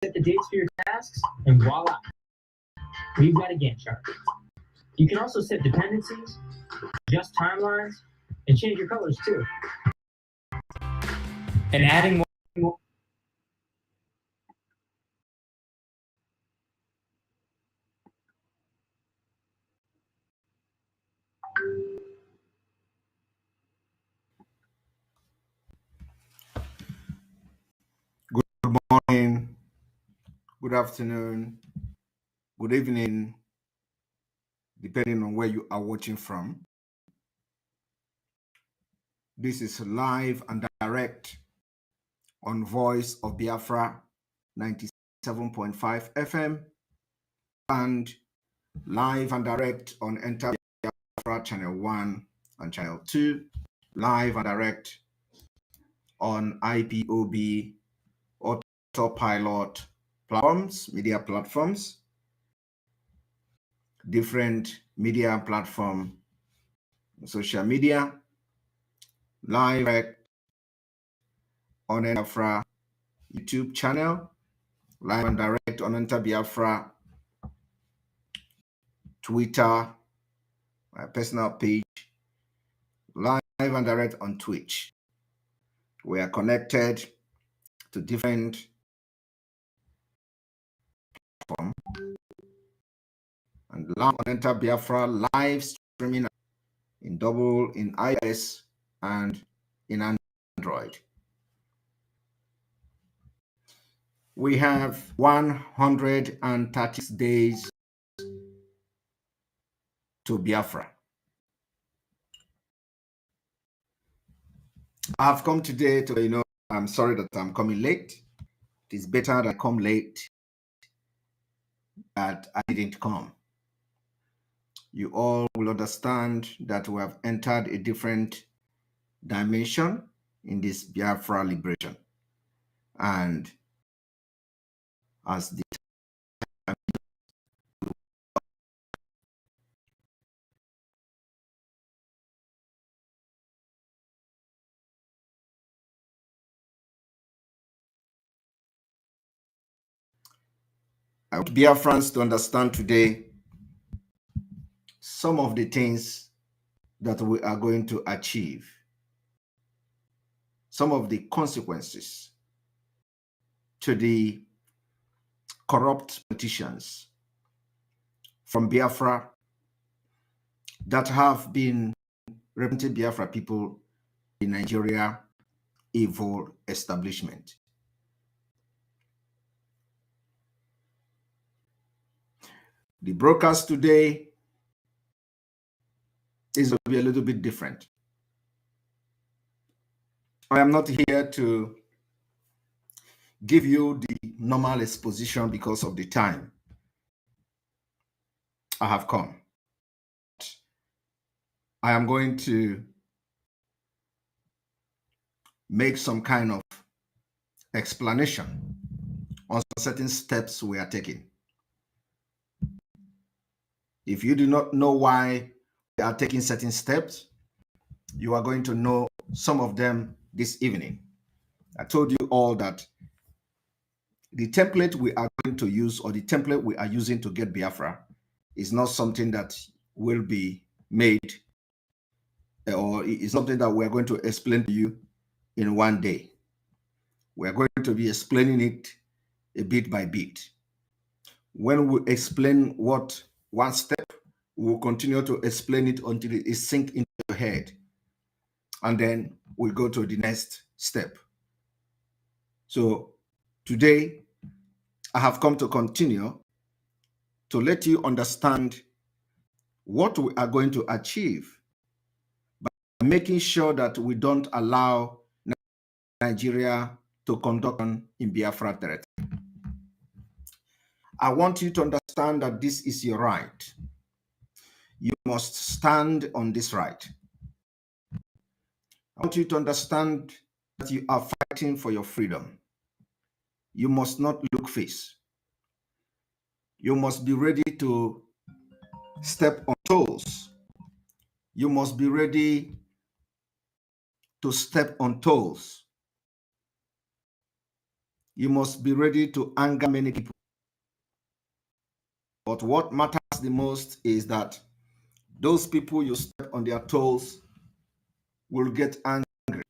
set the dates for your tasks, and voila, we've got a Gantt chart. You can also set dependencies, adjust timelines, and change your colors too. And adding more. Good morning, good afternoon, good evening, depending on where you are watching from. This is live and direct on Voice of Biafra 97.5 FM and live and direct on Enter Biafra Channel 1 and Channel 2, live and direct on IPOB Autopilot platforms, media platforms, different media platform, social media, live on Biafra YouTube channel, live and direct on Enter Biafra Twitter, my personal page, live and direct on Twitch. We are connected to different platforms and live on Enter Biafra live streaming in iOS and in Android. We have 136 days to Biafra. I have come today to, I'm sorry that I'm coming late. It is better that I come late that I didn't come. You all will understand that we have entered a different dimension in this Biafra liberation. And as the I want Biafrans to understand today some of the things that we are going to achieve, some of the consequences to the corrupt politicians from Biafra that have been representing Biafra people in Nigeria evil establishment. The broadcast today is going to be a little bit different. I am not here to give you the normal exposition because of the time I have come. I am going to make some kind of explanation on certain steps we are taking. If you do not know why we are taking certain steps, you are going to know some of them this evening. I told you all that the template we are going to use, or the template we are using to get Biafra, is not something that will be made, or it's something that we're going to explain to you in one day. We're going to be explaining it a bit by bit. When we explain what one step, we'll continue to explain it until it is sink into your head. And then we'll go to the next step. So today, I have come to continue to let you understand what we are going to achieve by making sure that we don't allow Nigeria to conduct in Biafra territory. I want you to understand that this is your right. You must stand on this right. I want you to understand that you are fighting for your freedom. You must not look face. You must be ready to step on toes. You must be ready to step on toes. You must be ready to anger many people. But what matters the most is that those people you step on their toes will get angry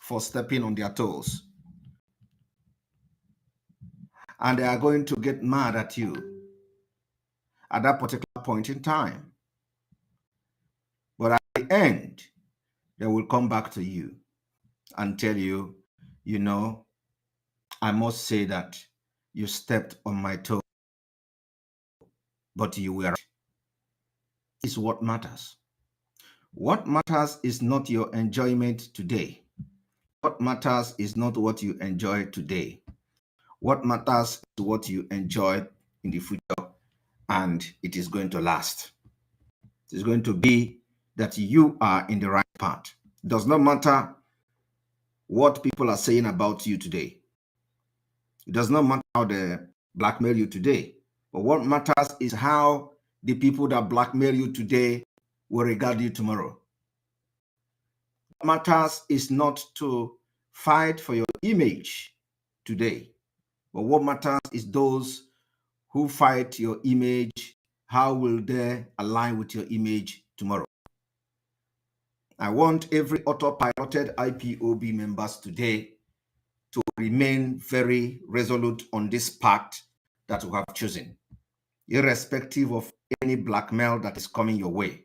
for stepping on their toes. And they are going to get mad at you at that particular point in time. But at the end, they will come back to you and tell you, you know, I must say that you stepped on my toe, but you were right. Is what matters. What matters is not your enjoyment today. What matters is not what you enjoy today. What matters is what you enjoy in the future, and it is going to last. It is going to be that you are in the right path. It does not matter what people are saying about you today. It does not matter how they blackmail you today. But what matters is how the people that blackmail you today will regard you tomorrow. What matters is not to fight for your image today. But what matters is those who fight your image, how will they align with your image tomorrow? I want every autopiloted IPOB members today to remain very resolute on this path that we have chosen, irrespective of any blackmail that is coming your way.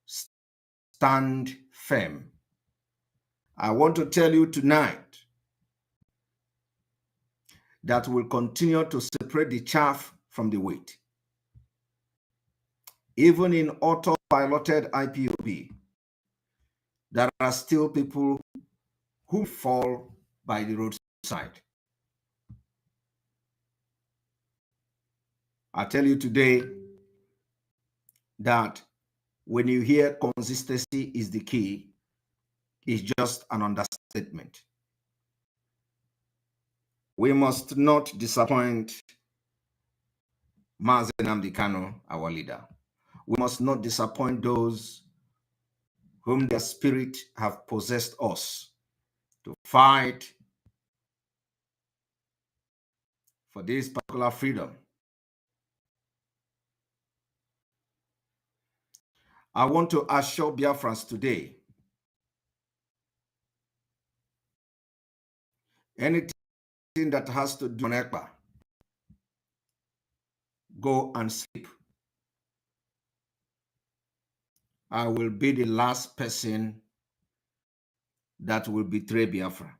Stand firm. I want to tell you tonight that we'll continue to separate the chaff from the wheat. Even in auto-piloted IPOB, there are still people who fall by the roadside. I tell you today that when you hear consistency is the key, it's just an understatement. We must not disappoint Nnamdi Kanu, our leader. We must not disappoint those whom their spirit have possessed us to fight for this particular freedom. I want to assure Biafrans today, anything that has to do with EKPA, go and sleep. I will be the last person that will betray Biafra.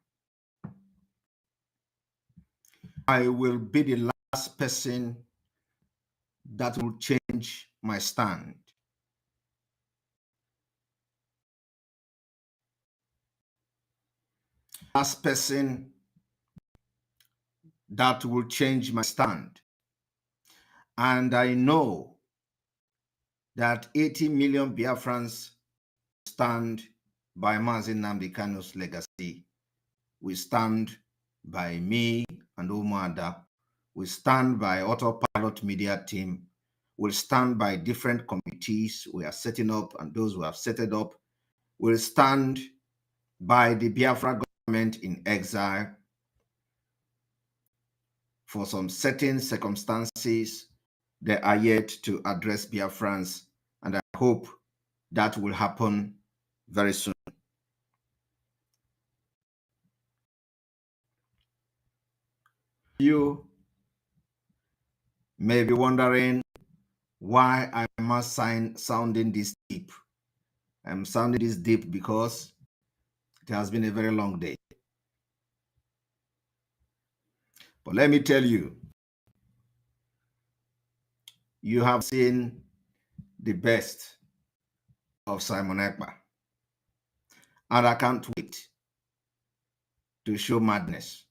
I will be the last person that will change my stand. Last person that will change my stand. And I know that 80 million Biafrans stand by Nnamdi Kanu's legacy. We stand by me and Umuada. We stand by Autopilot Media Team. We'll stand by different committees we are setting up and those who have set it up. We'll stand by the Biafra government in exile for some certain circumstances. They are yet to address Biafrans, and I hope that will happen very soon. You may be wondering why I must sounding this deep. I'm sounding this deep because it has been a very long day. But let me tell you, you have seen the best of Simon EKPA. And I can't wait to show madness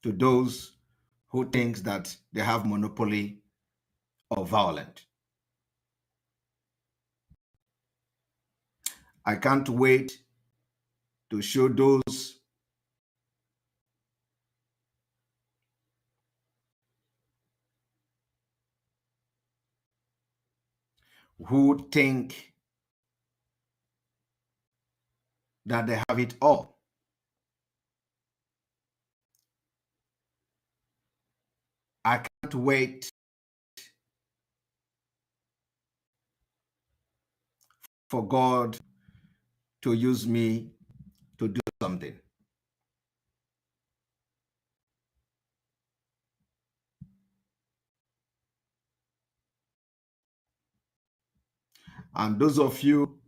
to those who think that they have monopoly of violence. I can't wait to show those who think that they have it all I can't wait for God to use me to do something. And those of you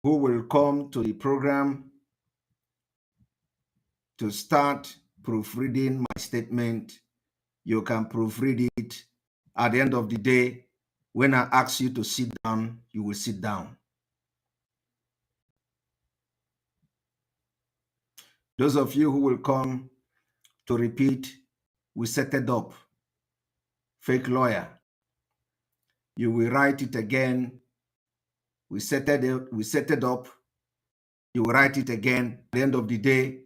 who will come to the program to start proofreading my statement, you can proofread it. At the end of the day, when I ask you to sit down, you will sit down. Those of you who will come to repeat, we set it up, fake lawyer, you will write it again, we set it up, you will write it again. At the end of the day,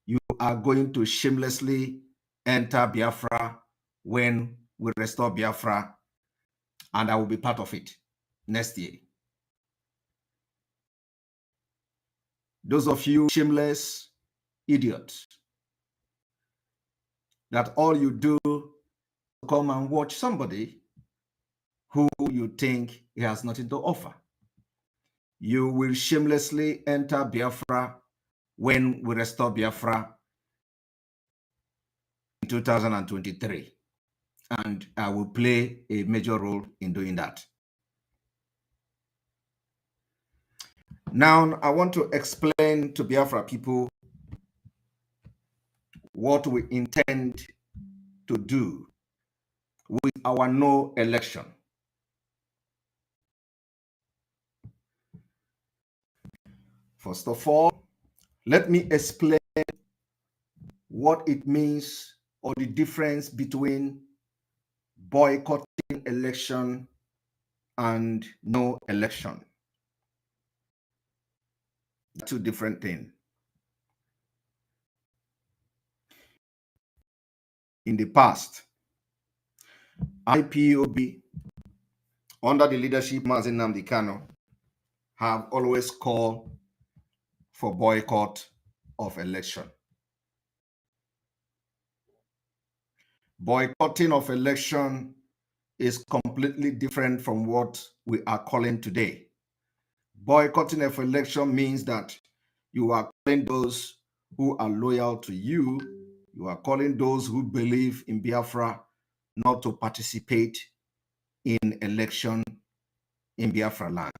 you are going to shamelessly enter Biafra when we restore Biafra, and I will be part of it next year. Those of you shameless idiots that all you do is come and watch somebody who you think he has nothing to offer, you will shamelessly enter Biafra when we restore Biafra in 2023. And I will play a major role in doing that. Now, I want to explain to Biafra people what we intend to do with our no election. First of all, let me explain what it means or the difference between boycotting election and no election. Two different things. In the past, IPOB, under the leadership of Nnamdi Kanu, have always called for boycott of election. Boycotting of election is completely different from what we are calling today. Boycotting of election means that you are calling those who are loyal to you, you are calling those who believe in Biafra not to participate in election in Biafraland.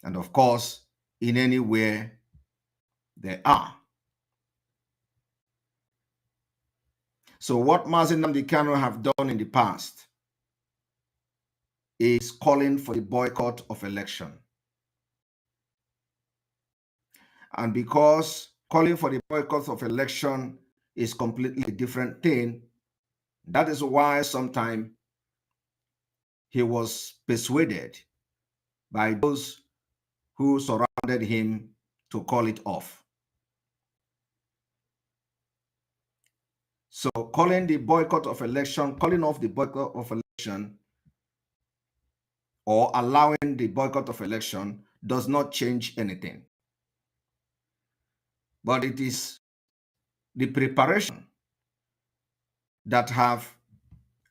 And of course, in anywhere they are. So what Nnamdi Kanu have done in the past is calling for the boycott of election. And because calling for the boycott of election is completely a different thing, that is why sometimes he was persuaded by those who surrounded him to call it off. So calling the boycott of election, calling off the boycott of election, or allowing the boycott of election does not change anything. But it is the preparation that have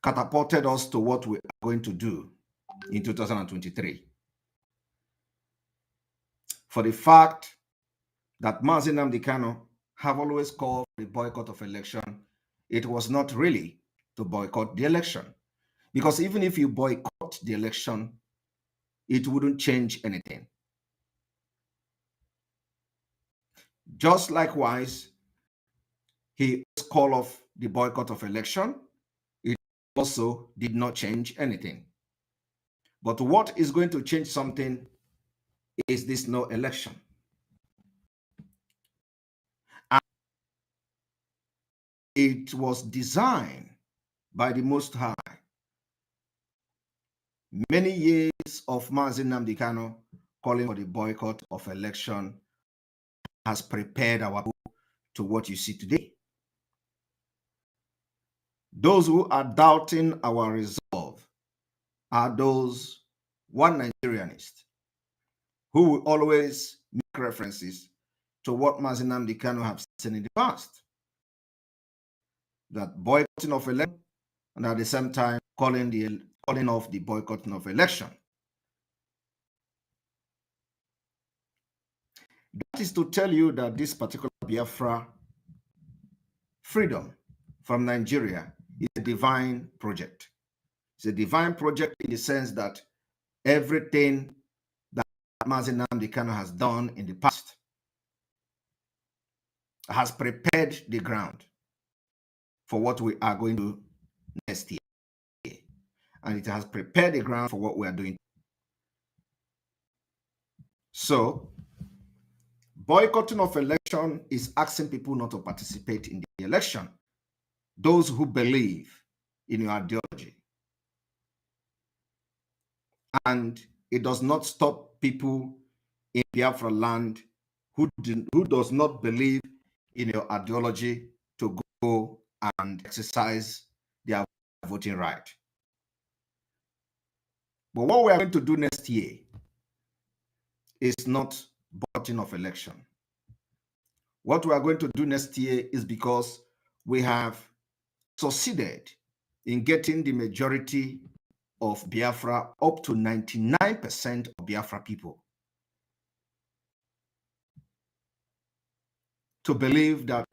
catapulted us to what we are going to do in 2023. For the fact that Nnamdi Kanu have always called for the boycott of election, it was not really to boycott the election. Because even if you boycott the election, it wouldn't change anything. Just likewise, he called off the boycott of election. It also did not change anything. But what is going to change something is this no election. And it was designed by the Most High. Many years of Nnamdi Kanu calling for the boycott of election has prepared our people to what you see today. Those who are doubting our resolve are those one Nigerianists who will always make references to what Nnamdi Kanu have said in the past. that boycotting of election, and at the same time calling off the boycotting of election. That is to tell you that this particular Biafra freedom from Nigeria is a divine project. It's a divine project in the sense that everything that Mazi Nnamdi Kanu has done in the past has prepared the ground for what we are going to do next year. And it has prepared the ground for what we are doing. So, boycotting of election is asking people not to participate in the election. Those who believe in your ideology. And it does not stop people in Biafra land who does not believe in your ideology to go and exercise their voting right. But what we are going to do next year is not boycotting of election. What we are going to do next year is because we have succeeded in getting the majority of Biafra, up to 99% of Biafra people, to believe that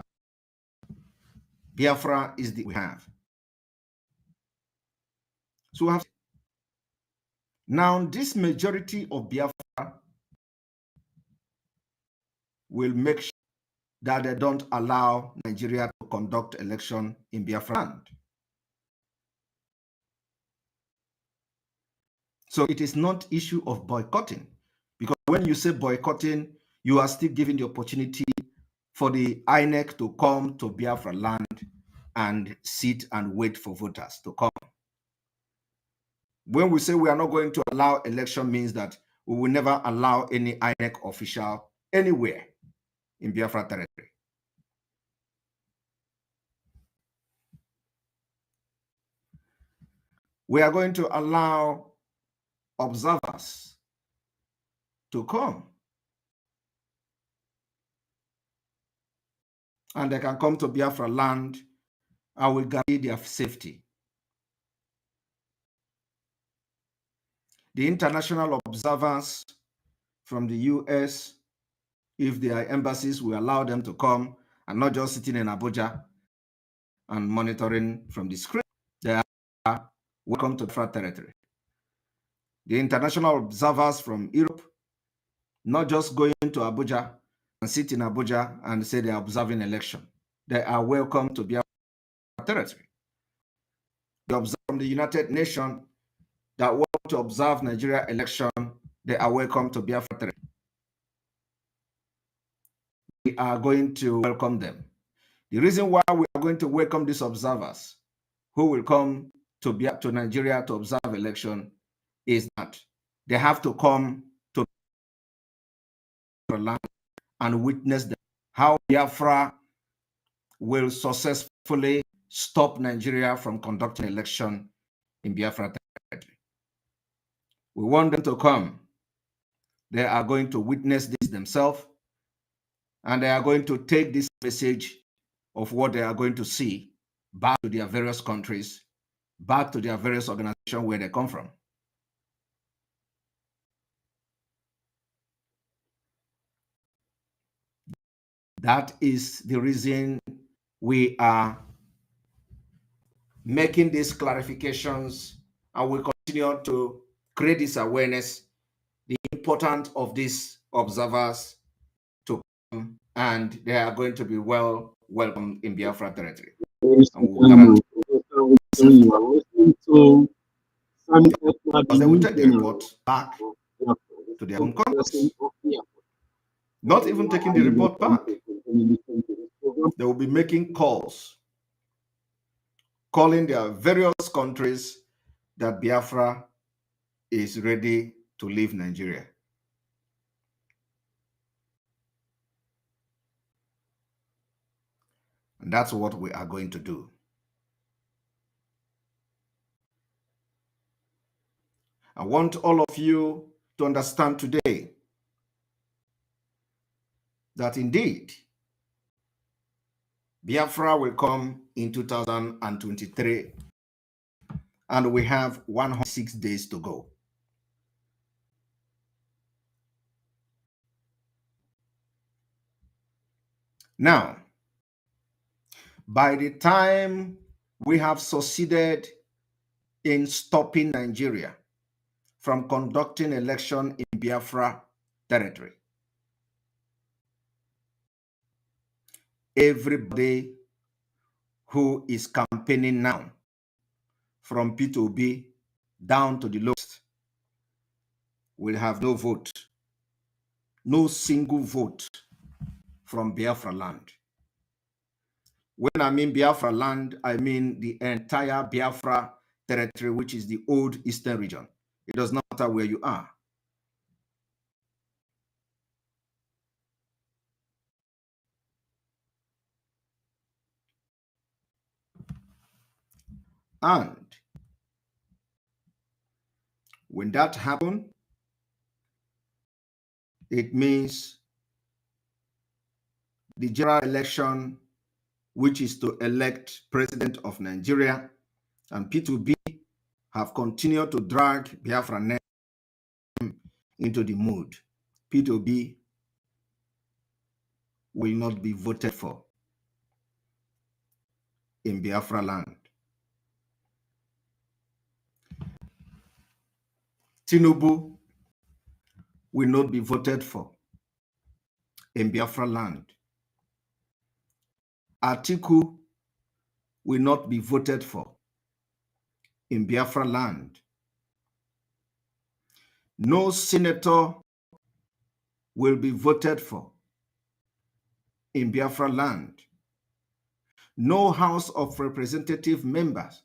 Biafra is the we have. So we have now this majority of Biafra will make sure that they don't allow Nigeria to conduct election in Biafra land. So it is not issue of boycotting, because when you say boycotting, you are still giving the opportunity for the INEC to come to Biafra land and sit and wait for voters to come. When we say we are not going to allow election, means that we will never allow any INEC official anywhere in Biafra territory. We are going to allow observers to come. And they can come to Biafra land and we guarantee their safety. The international observers from the US, if there are embassies, we allow them to come and not just sitting in Abuja and monitoring from the screen. They are welcome to Biafra territory. The international observers from Europe, not just going to Abuja and sit in Abuja and say they are observing election. They are welcome to Biafra territory. The observers from the United Nations that want to observe Nigeria election, they are welcome to Biafra territory. We are going to welcome them. The reason why we are going to welcome these observers who will come to Nigeria to observe election is that they have to come to land and witness how Biafra will successfully stop Nigeria from conducting election in Biafra territory. We want them to come. They are going to witness this themselves, and they are going to take this message of what they are going to see back to their various countries, back to their various organizations where they come from. That is the reason we are making these clarifications, and we continue to create this awareness, the importance of these observers to come, and they are going to be well welcome in Biafra territory. Because they will take the report back to their own countries. Not even taking the report back. They will be making calls, calling their various countries that Biafra is ready to leave Nigeria. And that's what we are going to do. I want all of you to understand today that indeed Biafra will come in 2023, and we have 106 days to go. Now, by the time we have succeeded in stopping Nigeria from conducting election in Biafra territory, everybody who is campaigning now, from P2B down to the lowest, will have no vote, no single vote from Biafra land. When I mean Biafra land, I mean the entire Biafra territory, which is the old eastern region. It does not matter where you are. And when that happens, it means the general election, which is to elect president of Nigeria, and P2B have continued to drag Biafra name into the mood. P2B will not be voted for in Biafra land. Tinubu will not be voted for in Biafra land. Atiku will not be voted for in Biafra land. No senator will be voted for in Biafra land. No House of Representative members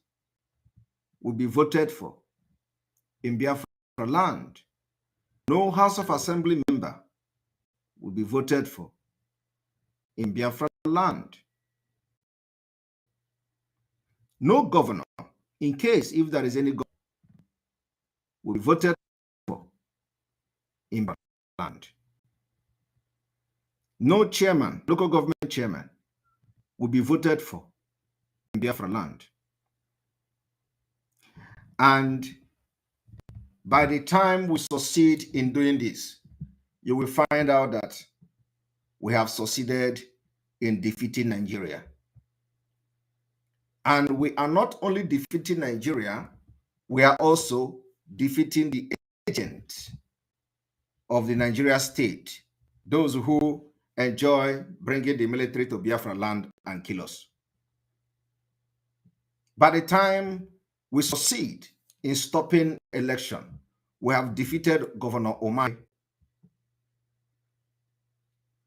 will be voted for in Biafra land. No House of Assembly member will be voted for in Biafra land. No governor, in case if there is any governor, will be voted for in Biafra land. No chairman, local government chairman, will be voted for in Biafra land. And by the time we succeed in doing this, you will find out that we have succeeded in defeating Nigeria. And we are not only defeating Nigeria, we are also defeating the agent of the Nigeria state, those who enjoy bringing the military to Biafra land and kill us. By the time we succeed in stopping election, we have defeated Governor Omai.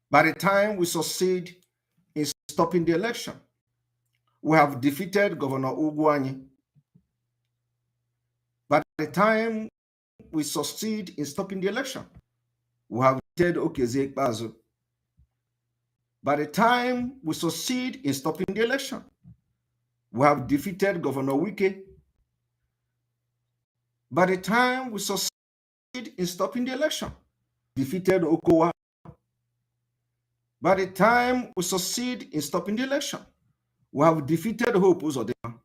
By the time we succeed in stopping the election, we have defeated Governor Ugwuanyi. By the time we succeed in stopping the election, we have defeated Okezie Ikpeazu. By the time we succeed in stopping the election, we have defeated Governor Wike. By the time we succeed in stopping the election, defeated Okowa. By the time we succeed in stopping the election, we have defeated Hope Uzodinma.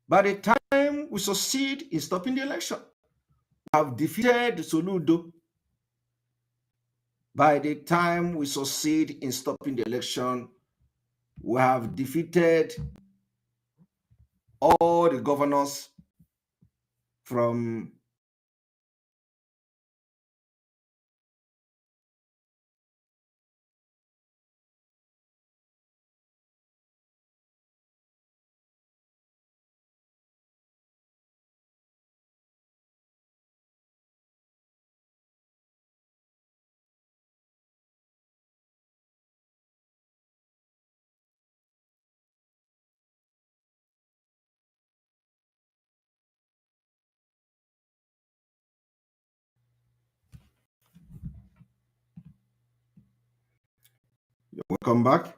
By the time we succeed in stopping the election, we have defeated Soludo. By the time we succeed in stopping the election, we have defeated all the governors from welcome back.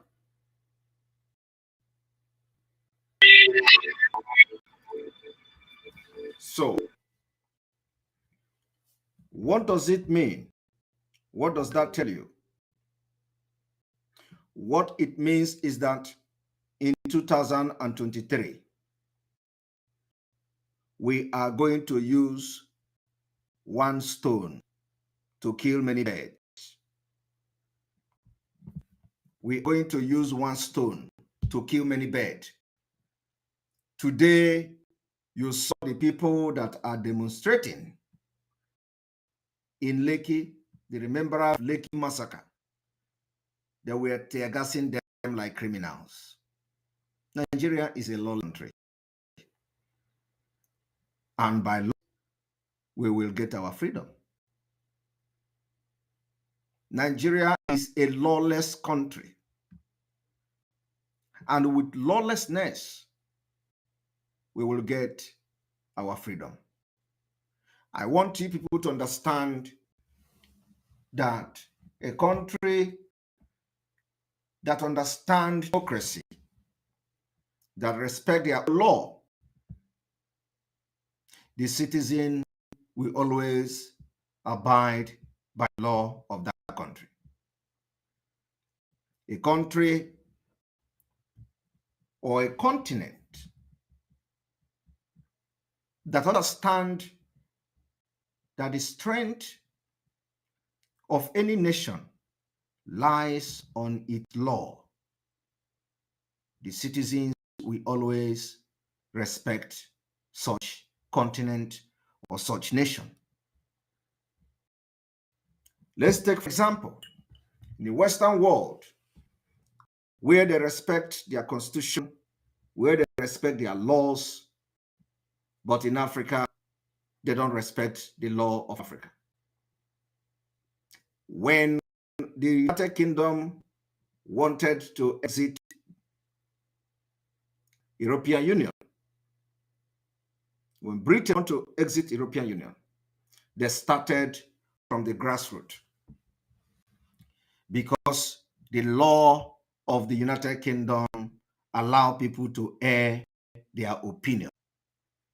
So, what does it mean? What does that tell you? What it means is that in 2023, we are going to use one stone to kill many birds. We're going to use one stone to kill many birds. Today, you saw the people that are demonstrating in Lekki, the remember of Lekki massacre. They were tear gassing them like criminals. Nigeria is a law country. And by law, we will get our freedom. Nigeria is a lawless country. And with lawlessness, we will get our freedom. I want you people to understand that a country that understands democracy, that respect their law, the citizen will always abide by the law of that country. A country or a continent that understands that the strength of any nation lies on its law. The citizens will always respect such continent or such nation. Let's take, for example, in the Western world, where they respect their constitution, where they respect their laws, but in Africa, they don't respect the law of Africa. When the United Kingdom wanted to exit European Union, when Britain wanted to exit European Union, they started from the grassroots, because the law of the United Kingdom allow people to air their opinion.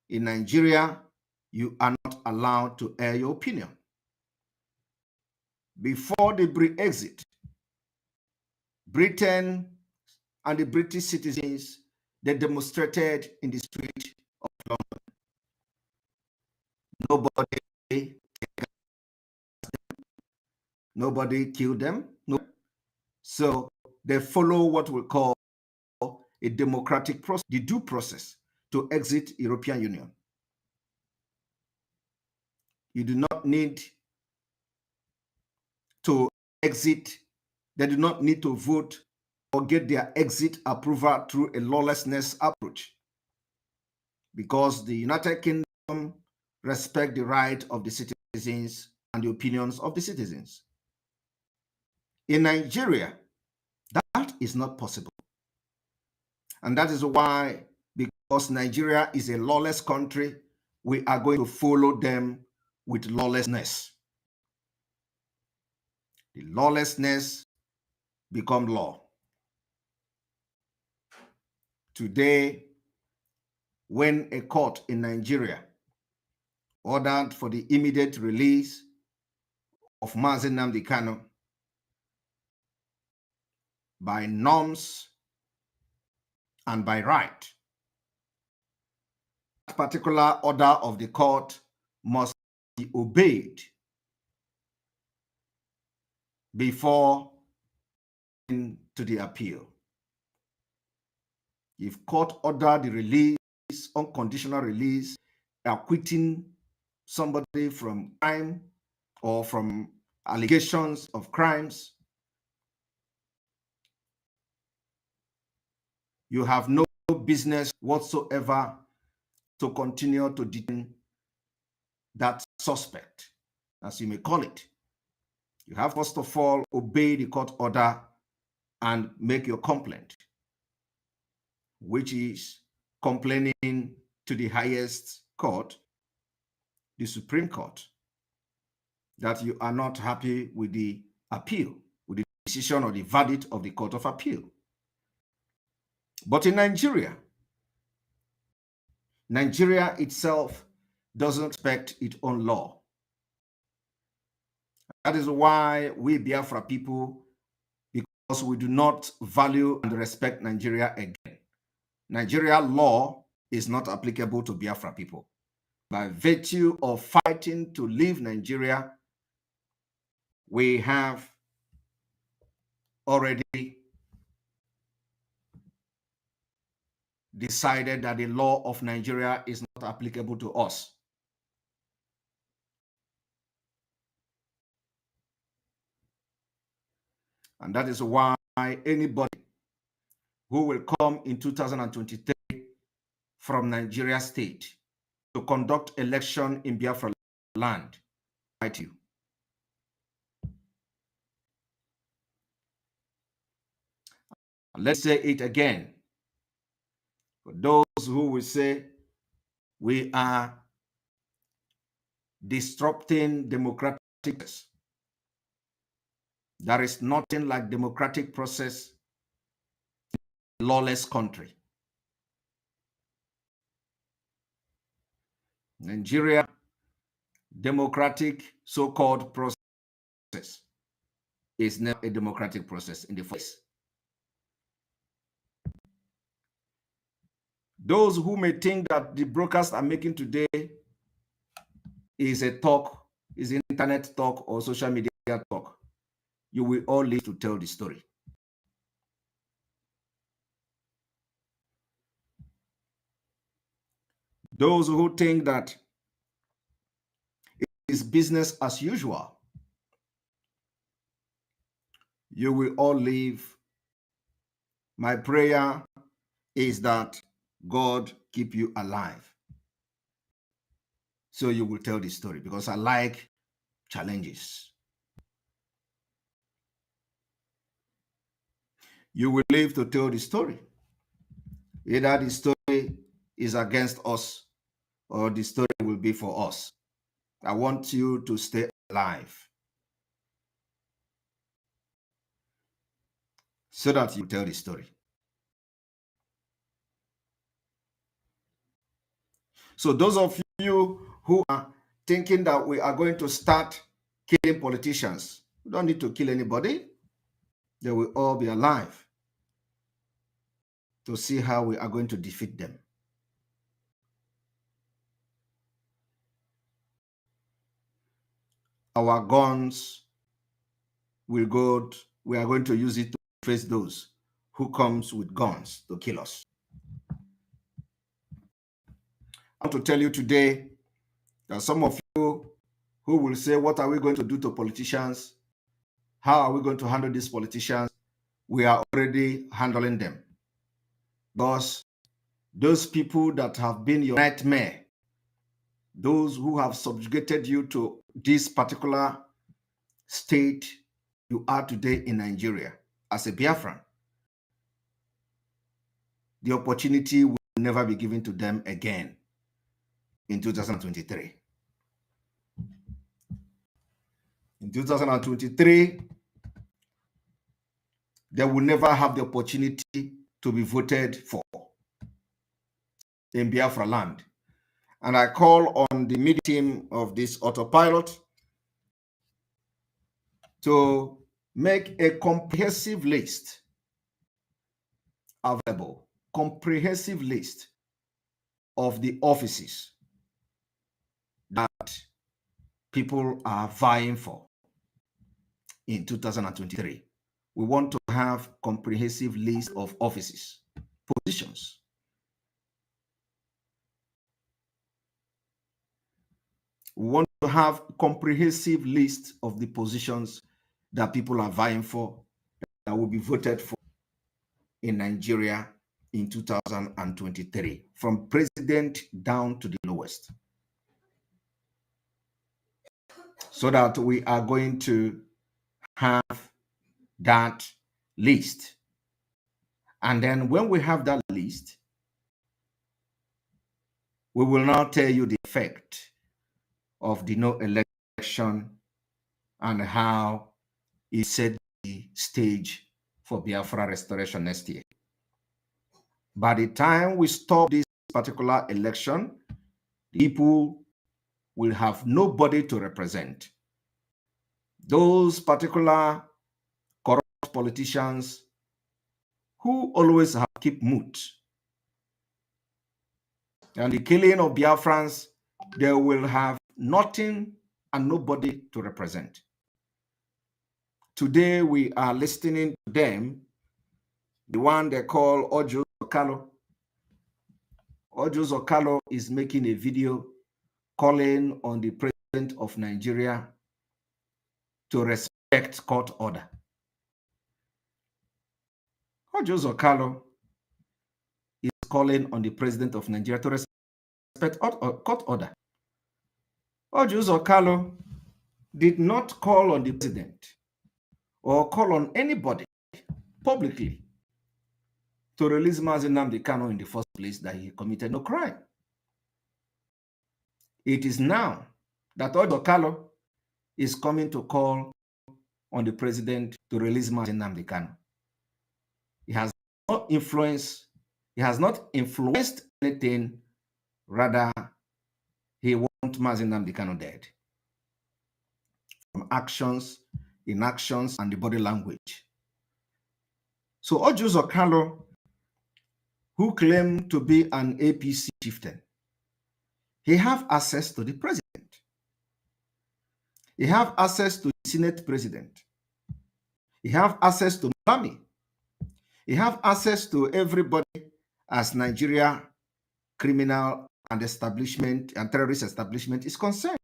In Nigeria, you are not allowed to air your opinion. Before the Brexit, Britain and the British citizens, they demonstrated in the street of London. Nobody killed them. No. So they follow what we call a democratic process, the due process to exit European Union. You do not need to exit. They do not need to vote or get their exit approval through a lawlessness approach, because the United Kingdom respect the right of the citizens and the opinions of the citizens. In Nigeria, that is not possible. And that is why, because Nigeria is a lawless country, we are going to follow them with lawlessness. The lawlessness become law. Today, when a court in Nigeria ordered for the immediate release of Nnamdi Kanu by norms and by right, that particular order of the court must be obeyed before to the appeal. If court order the release, unconditional release, acquitting somebody from crime or from allegations of crimes, you have no business whatsoever to continue to detain that suspect, as you may call it. You have, first of all, obey the court order and make your complaint, which is complaining to the highest court, the Supreme Court, that you are not happy with the appeal, with the decision or the verdict of the Court of Appeal. But in Nigeria itself doesn't respect its own law. That is why we Biafra people, we do not value and respect Nigeria again. Nigeria law is not applicable to Biafra people. By virtue of fighting to leave Nigeria, we have already decided that the law of Nigeria is not applicable to us. And that is why anybody who will come in 2023 from Nigeria state to conduct election in Biafra land, fight you. Let's say it again. For those who will say we are disrupting democratic process, there is nothing like democratic process in a lawless country. Nigeria democratic so-called process is never a democratic process in the first. Those who may think that the broadcast I'm making today is a talk, is internet talk or social media talk, you will all live to tell the story. Those who think that it is business as usual, you will all live. My prayer is that God keep you alive, so you will tell the story, because I like challenges. You will live to tell the story. Either the story is against us or the story will be for us. I want you to stay alive so that you tell the story. So those of you who are thinking that we are going to start killing politicians, we don't need to kill anybody. They will all be alive to see how we are going to defeat them. Our guns will go, we are going to use it to face those who comes with guns to kill us. I want to tell you today that some of you who will say, what are we going to do to politicians? How are we going to handle these politicians? We are already handling them. Because those people that have been your nightmare, those who have subjugated you to this particular state you are today in Nigeria as a Biafran, the opportunity will never be given to them again in 2023. In 2023, they will never have the opportunity to be voted for in Biafra land. And I call on the media team of this autopilot to make a comprehensive list available, comprehensive list of the offices that people are vying for in 2023. We want to have comprehensive list of offices, positions. We want to have comprehensive list of the positions that people are vying for, that will be voted for in Nigeria in 2023, from president down to the lowest. So that we are going to have that list. And then when we have that list, we will now tell you the effect of the no election and how it set the stage for Biafra restoration next year. By the time we stop this particular election, people will have nobody to represent. Those particular corrupt corrupt politicians who always have keep mute. And the killing of Biafrans, they will have nothing and nobody to represent. Today we are listening to them, the one they call Ojo Okalo. Ojo Okalo is making a video calling on the president of Nigeria to respect court order. Ojo Okalo is calling on the president of Nigeria to respect court order. Ojo Okalo did not call on the president or call on anybody publicly to release Nnamdi Kanu in the first place that he committed no crime. It is now that Ojo Okalo is coming to call on the president to release Nnamdi Kanu. He has no influence. He has not influenced anything. Rather, he wants Nnamdi Kanu dead. From actions, inactions, and the body language. So Ojo Okalo, who claimed to be an APC chieftain, he have access to the president. He have access to the Senate president. He have access to Miami. He have access to everybody as Nigeria criminal and establishment and terrorist establishment is concerned.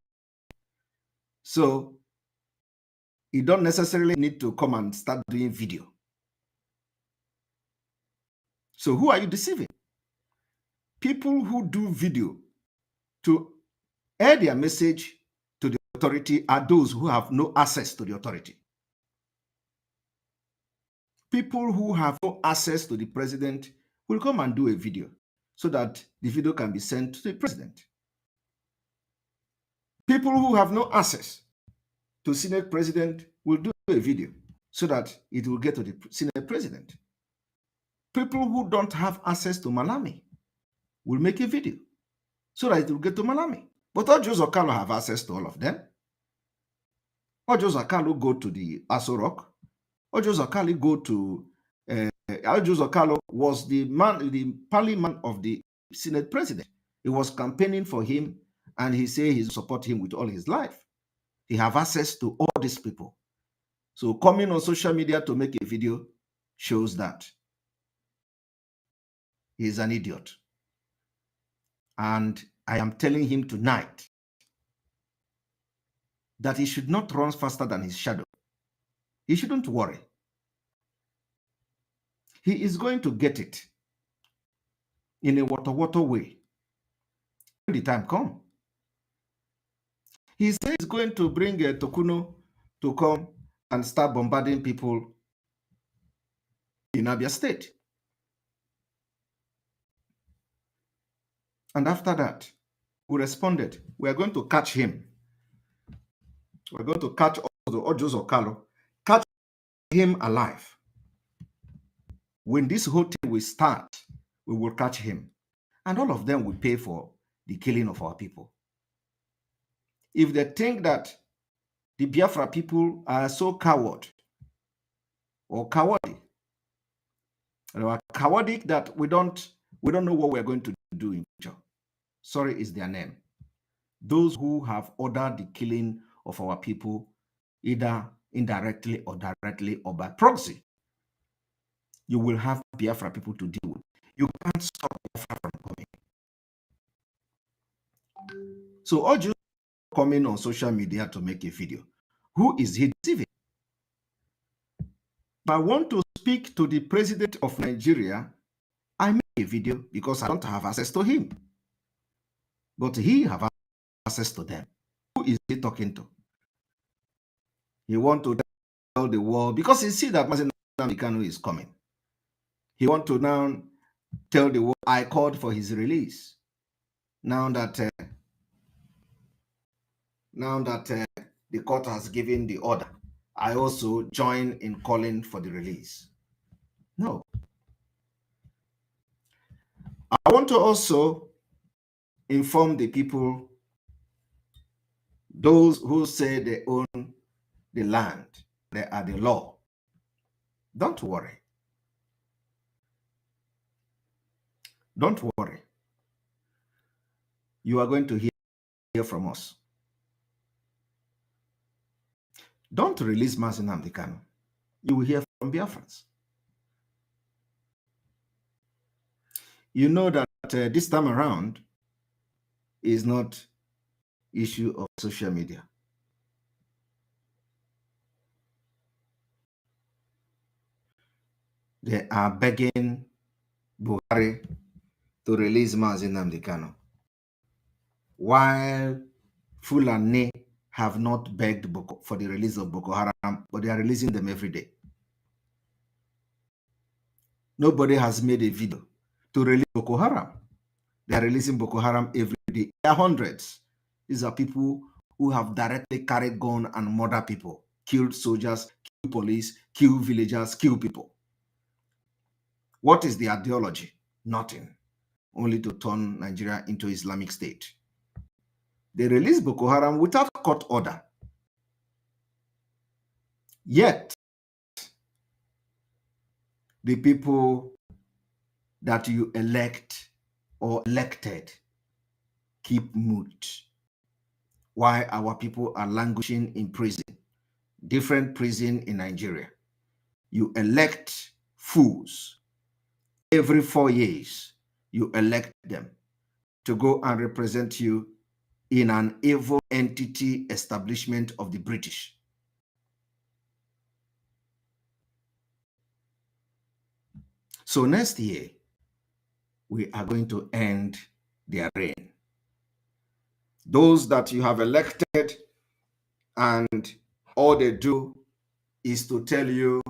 So you don't necessarily need to come and start doing video. So who are you deceiving? People who do video to air their message to the authority are those who have no access to the authority. People who have no access to the president will come and do a video so that the video can be sent to the president. People who have no access to Senate president will do a video so that it will get to the Senate president. People who don't have access to Malami will make a video so that it will get to Malami. But Ojo Okalo have access to all of them. Ojo Okalo go to the Aso Rock. Ojo Okalo go to Ojo Okalo was the parliament of the Senate president. He was campaigning for him, and he said he support him with all his life. He have access to all these people. So coming on social media to make a video shows that he is an idiot. And I am telling him tonight that he should not run faster than his shadow. He shouldn't worry. He is going to get it in a water way when the time comes. He says he's going to bring a Tokuno to come and start bombarding people in Abia State. And after that, we responded, we are going to catch him. We're going to catch Ojo Okalo, catch him alive. When this whole thing will start, we will catch him. And all of them will pay for the killing of our people. If they think that the Biafra people are so coward or cowardly, or cowardic that we don't know what we're going to do in future. Sorry is their name. Those who have ordered the killing of our people, either indirectly or directly or by proxy, you will have Biafra people to deal with. You can't stop Biafra from coming. So Ojo coming on social media to make a video. Who is he deceiving? If I want to speak to the president of Nigeria, I make a video because I don't have access to him. But he have access to them. Who is he talking to? He want to tell the world, because he see that Nnamdi Kanu is coming. He want to now tell the world, I called for his release. Now that the court has given the order, I also join in calling for the release. No. I want to also inform the people, those who say they own the land, they are the law. Don't worry. Don't worry. You are going to hear from us. Don't release Nnamdi Kanu. You will hear from Biafrans. You know that this time around is not issue of social media. They are begging Buhari to release Nnamdi Kanu, while Fulani have not begged for the release of Boko Haram, but they are releasing them every day. Nobody has made a video to release Boko Haram. They are releasing Boko Haram every day. There are hundreds. These are people who have directly carried gun and murdered people, killed soldiers, killed police, killed villagers, killed people. What is the ideology? Nothing. Only to turn Nigeria into Islamic State. They released Boko Haram without court order. Yet, the people that you elect or elected keep mute. Why our people are languishing in prison, different prison in Nigeria. You elect fools. Every 4 years, you elect them to go and represent you in an evil entity establishment of the British. So next year, we are going to end their reign. Those that you have elected and all they do is to tell you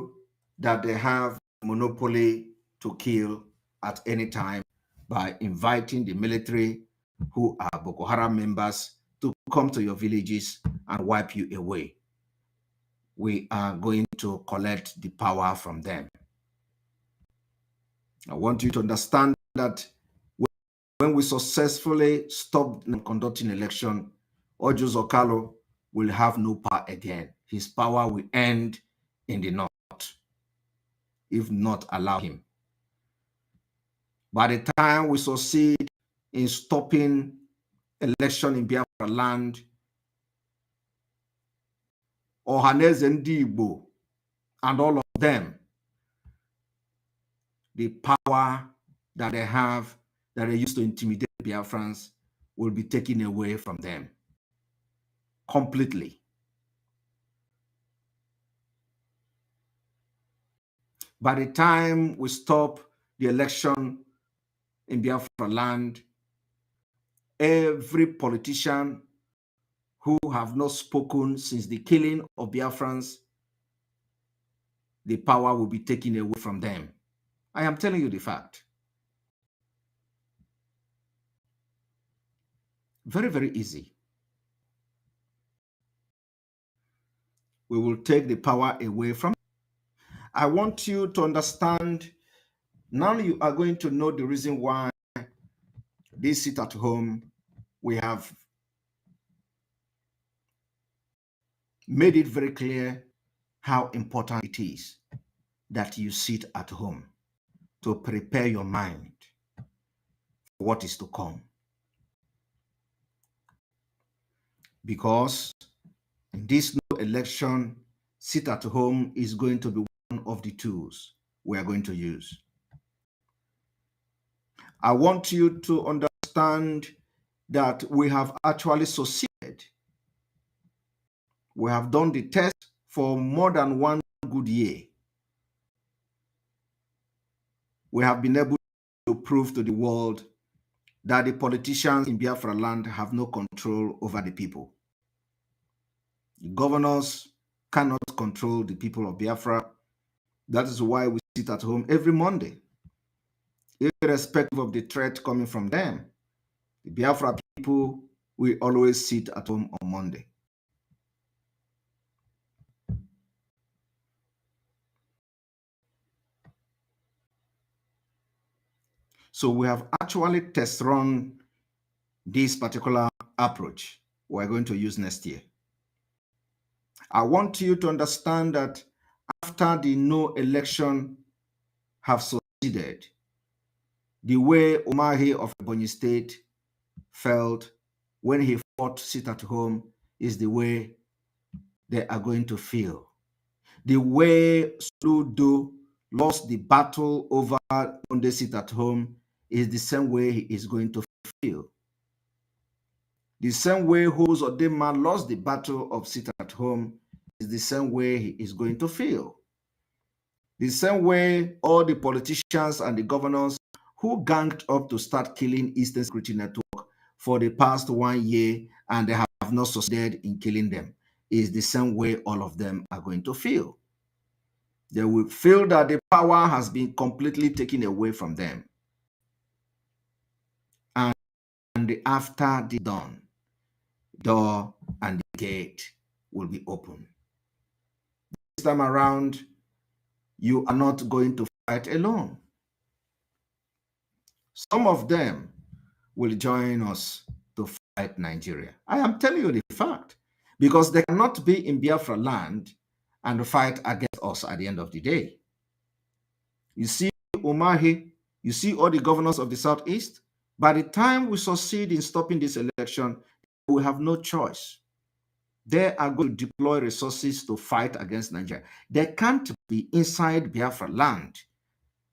that they have monopoly to kill at any time by inviting the military who are Boko Haram members to come to your villages and wipe you away. We are going to collect the power from them. I want you to understand that when we successfully stop conducting election, Ojo Zokalo will have no power again. His power will end in the north, if not allow him. By the time we succeed in stopping election in BIAFRALAND, Ohaneze Ndi Igbo and all of them, the power that they have, that they used to intimidate Biafrans, will be taken away from them completely. By the time we stop the election in BIAFRALAND, every politician who have not spoken since the killing of Biafrans, the power will be taken away from them. I am telling you the fact. Very, very easy. We will take the power away from them. I want you to understand, now you are going to know the reason why this sit at home, we have made it very clear how important it is that you sit at home to prepare your mind for what is to come. Because in this no election, sit at home is going to be one of the tools we are going to use. I want you to understand that we have actually succeeded. We have done the test for more than 1 good year. We have been able to prove to the world that the politicians in Biafra land have no control over the people. The governors cannot control the people of Biafra. That is why we sit at home every Monday, irrespective of the threat coming from them. The Biafra people will always sit at home on Monday. So we have actually test run this particular approach we're going to use next year. I want you to understand that after the no election have succeeded, the way Umahi of Ebonyi State felt when he fought sit at home is the way they are going to feel. The way Soludo lost the battle over Onde sit at home is the same way he is going to feel. The same way Hose Odema lost the battle of sit at home is the same way he is going to feel. The same way all the politicians and the governors who ganged up to start killing Eastern Security Network for the past 1 year and they have not succeeded in killing them is the same way all of them are going to feel. They will feel that the power has been completely taken away from them. And after the dawn, door and the gate will be open. This time around, you are not going to fight alone. Some of them will join us to fight Nigeria. I am telling you the fact, because they cannot be in Biafra land and fight against us at the end of the day. You see Umahi, you see all the governors of the Southeast, by the time we succeed in stopping this election, we have no choice. They are going to deploy resources to fight against Nigeria. They can't be inside Biafra land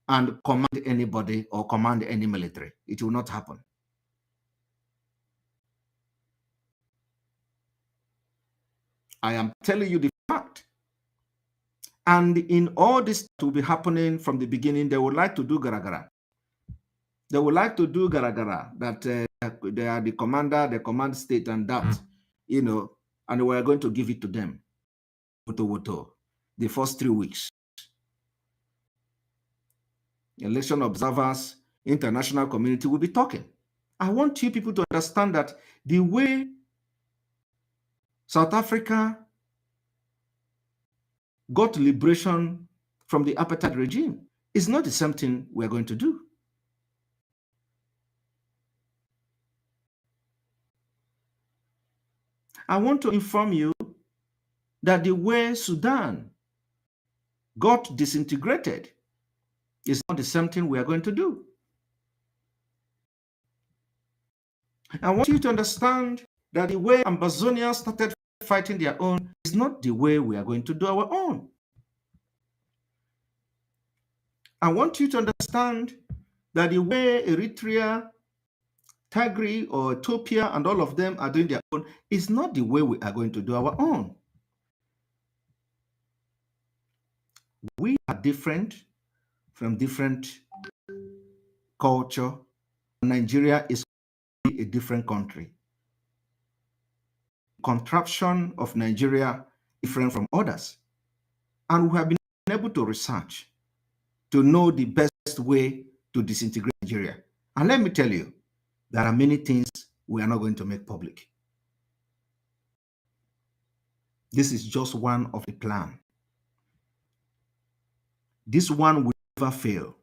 and command anybody or command any military. It will not happen. I am telling you the fact. And in all this that will be happening from the beginning, they would like to do garagara. They would like to do garagara, that they are the commander, the command state and that, you know, and we are going to give it to them. The first 3 weeks. Election observers, international community will be talking. I want you people to understand that the way South Africa got liberation from the apartheid regime is not the same thing we're going to do. I want to inform you that the way Sudan got disintegrated is not the same thing we are going to do. I want you to understand that the way Ambazonia started fighting their own is not the way we are going to do our own. I want you to understand that the way Eritrea, Tigray, or Ethiopia, and all of them are doing their own is not the way we are going to do our own. We are different from different culture. Nigeria is a different country. Contraption of Nigeria different from others. And we have been able to research to know the best way to disintegrate Nigeria. And let me tell you, there are many things we are not going to make public. This is just one of the plan. This one will never fail.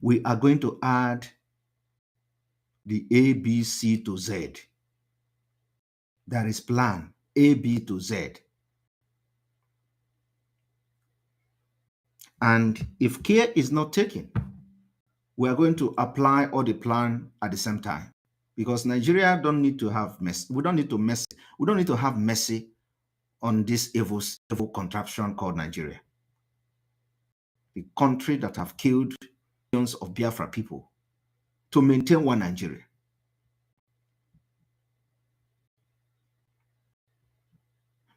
We are going to add the A, B, C to Z. There is plan A, B to Z. And if care is not taken, we are going to apply all the plan at the same time. Because Nigeria don't need to have mess. We don't need to mess. We don't need to have mercy on this evil contraption called Nigeria. The country that have killed millions of Biafra people to maintain one Nigeria.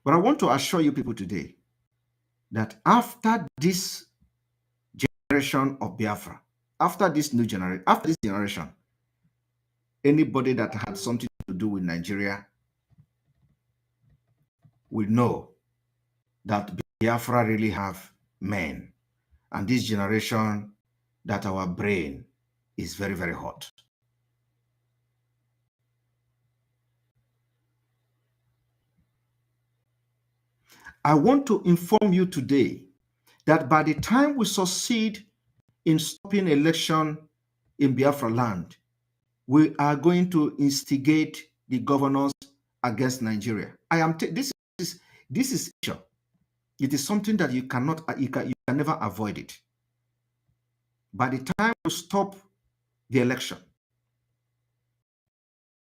But I want to assure you people today that after this generation of Biafra, after this new generation, after this generation, anybody that had something to do with Nigeria will know that Biafra really have men. And this generation, that our brain is very, very hot. I want to inform you today that by the time we succeed in stopping election in Biafra land, we are going to instigate the governors against Nigeria. This is sure. It is something that you can never avoid it. By the time you stop the election,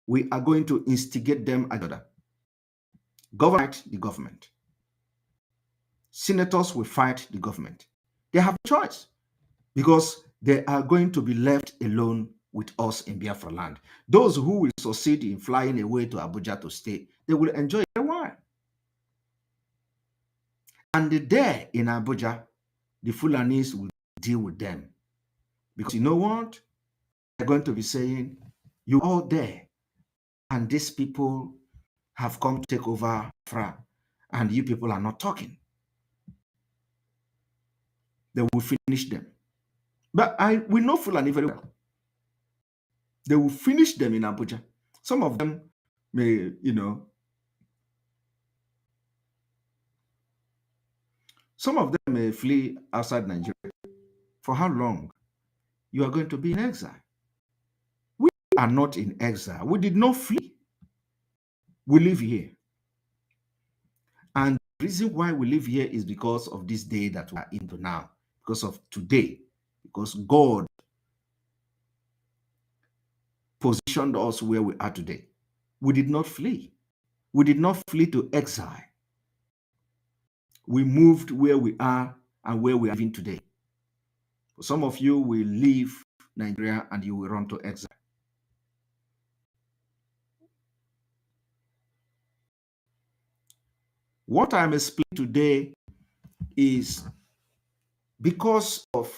we are going to instigate them together. Government, the government. Senators will fight the government. They have a choice because they are going to be left alone with us in Biafra land. Those who will succeed in flying away to Abuja to stay, they will enjoy it a while. And there in Abuja, the Fulanis will deal with them. Because you know what? They're going to be saying, you all there, and these people have come to take over Biafra, and you people are not talking. They will finish them. But we know Fulani very well. They will finish them in Abuja. Some of them may, some of them may flee outside Nigeria. For how long? You are going to be in exile. We are not in exile. We did not flee. We live here. And the reason why we live here is because of this day that we are into now. Because of today. Because God positioned us where we are today. We did not flee. We did not flee to exile. We moved where we are and where we are living today. Some of you will leave Nigeria and you will run to exile. What I'm explaining today is because of,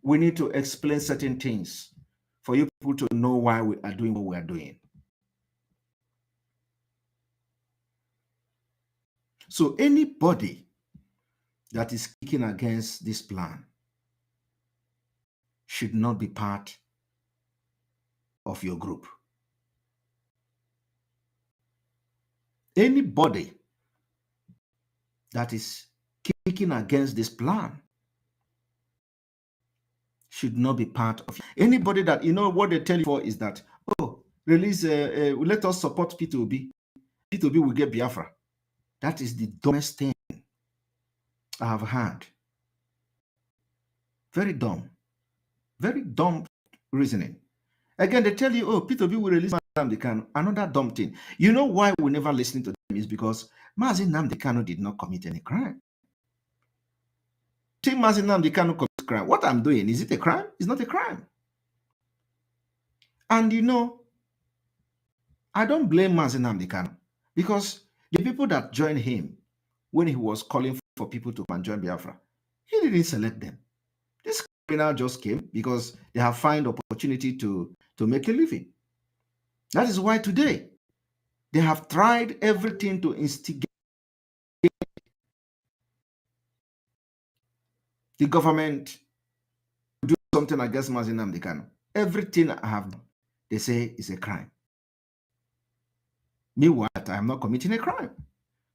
we need to explain certain things for you people to know why we are doing what we are doing. So anybody that is kicking against this plan should not be part of your group. Anybody that is kicking against this plan should not be part of it. Anybody that, what they tell you for is that, release, let us support P2B. P2B will get Biafra. That is the dumbest thing I have heard. Very dumb. Very dumb reasoning. Again, they tell you, P2B will release Nnamdi Kanu. Another dumb thing. You know why we never listen to them is because Nnamdi Kanu did not commit any crime. Till Nnamdi Kanu commits crime, what I'm doing, is it a crime? It's not a crime. And I don't blame Nnamdi Kanu because the people that joined him when he was calling for people to come and join Biafra, he didn't select them. This criminal just came because they have found opportunity to make a living. That is why today they have tried everything to instigate the government to do something against Nnamdi Kanu. Everything I have done, they say is a crime. Meanwhile, I am not committing a crime.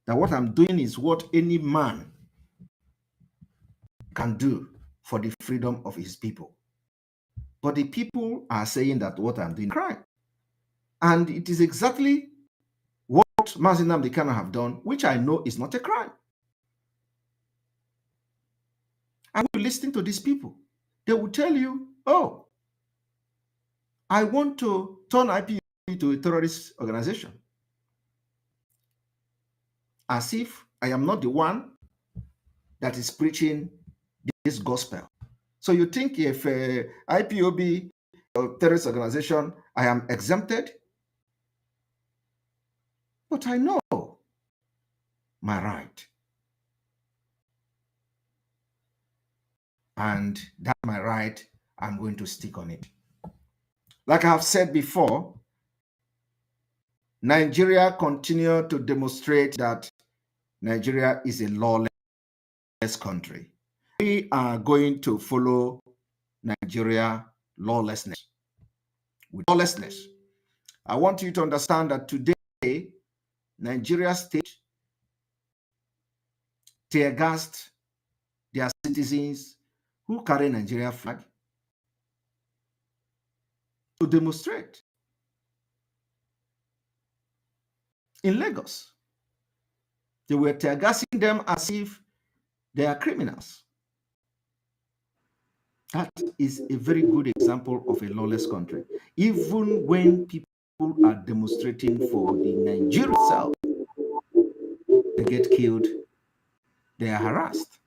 That what I'm doing is what any man can do for the freedom of his people. But the people are saying that what I'm doing is a crime. And it is exactly what Nnamdi Kanu have done, which I know is not a crime. And when you listen to these people, they will tell you, I want to turn IPOB to a terrorist organization. As if I am not the one that is preaching this gospel. So you think if IPOB or terrorist organization, I am exempted? But I know my right. And that's my right. I'm going to stick on it. Like I have said before, Nigeria continue to demonstrate that Nigeria is a lawless country. We are going to follow Nigeria lawlessness. With lawlessness, I want you to understand that today, Nigeria state tear gassed their citizens who carry Nigeria flag to demonstrate in Lagos. They were tear gassing them as if they are criminals. That is a very good example of a lawless country. Even when people are demonstrating for the Nigeria itself, they get killed, they are harassed.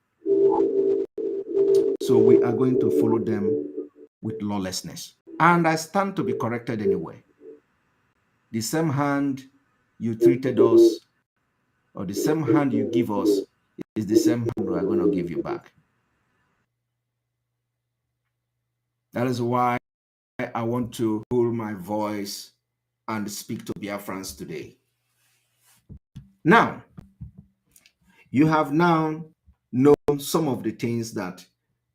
So we are going to follow them with lawlessness. And I stand to be corrected anyway. The same hand you treated us, or the same hand you give us, is the same hand we are going to give you back. That is why I want to hold my voice and speak to Biafrans today. Now, you have now known some of the things that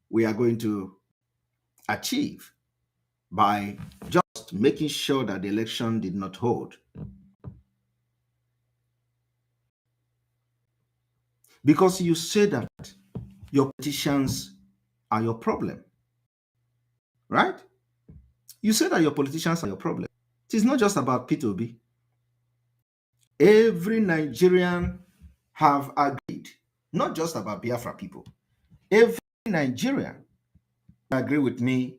we are going to achieve by just making sure that the election did not hold. Because you say that your politicians are your problem, right? You say that your politicians are your problem. It is not just about P2B. Every Nigerian have agreed, not just about Biafra people. Every Nigerian agree with me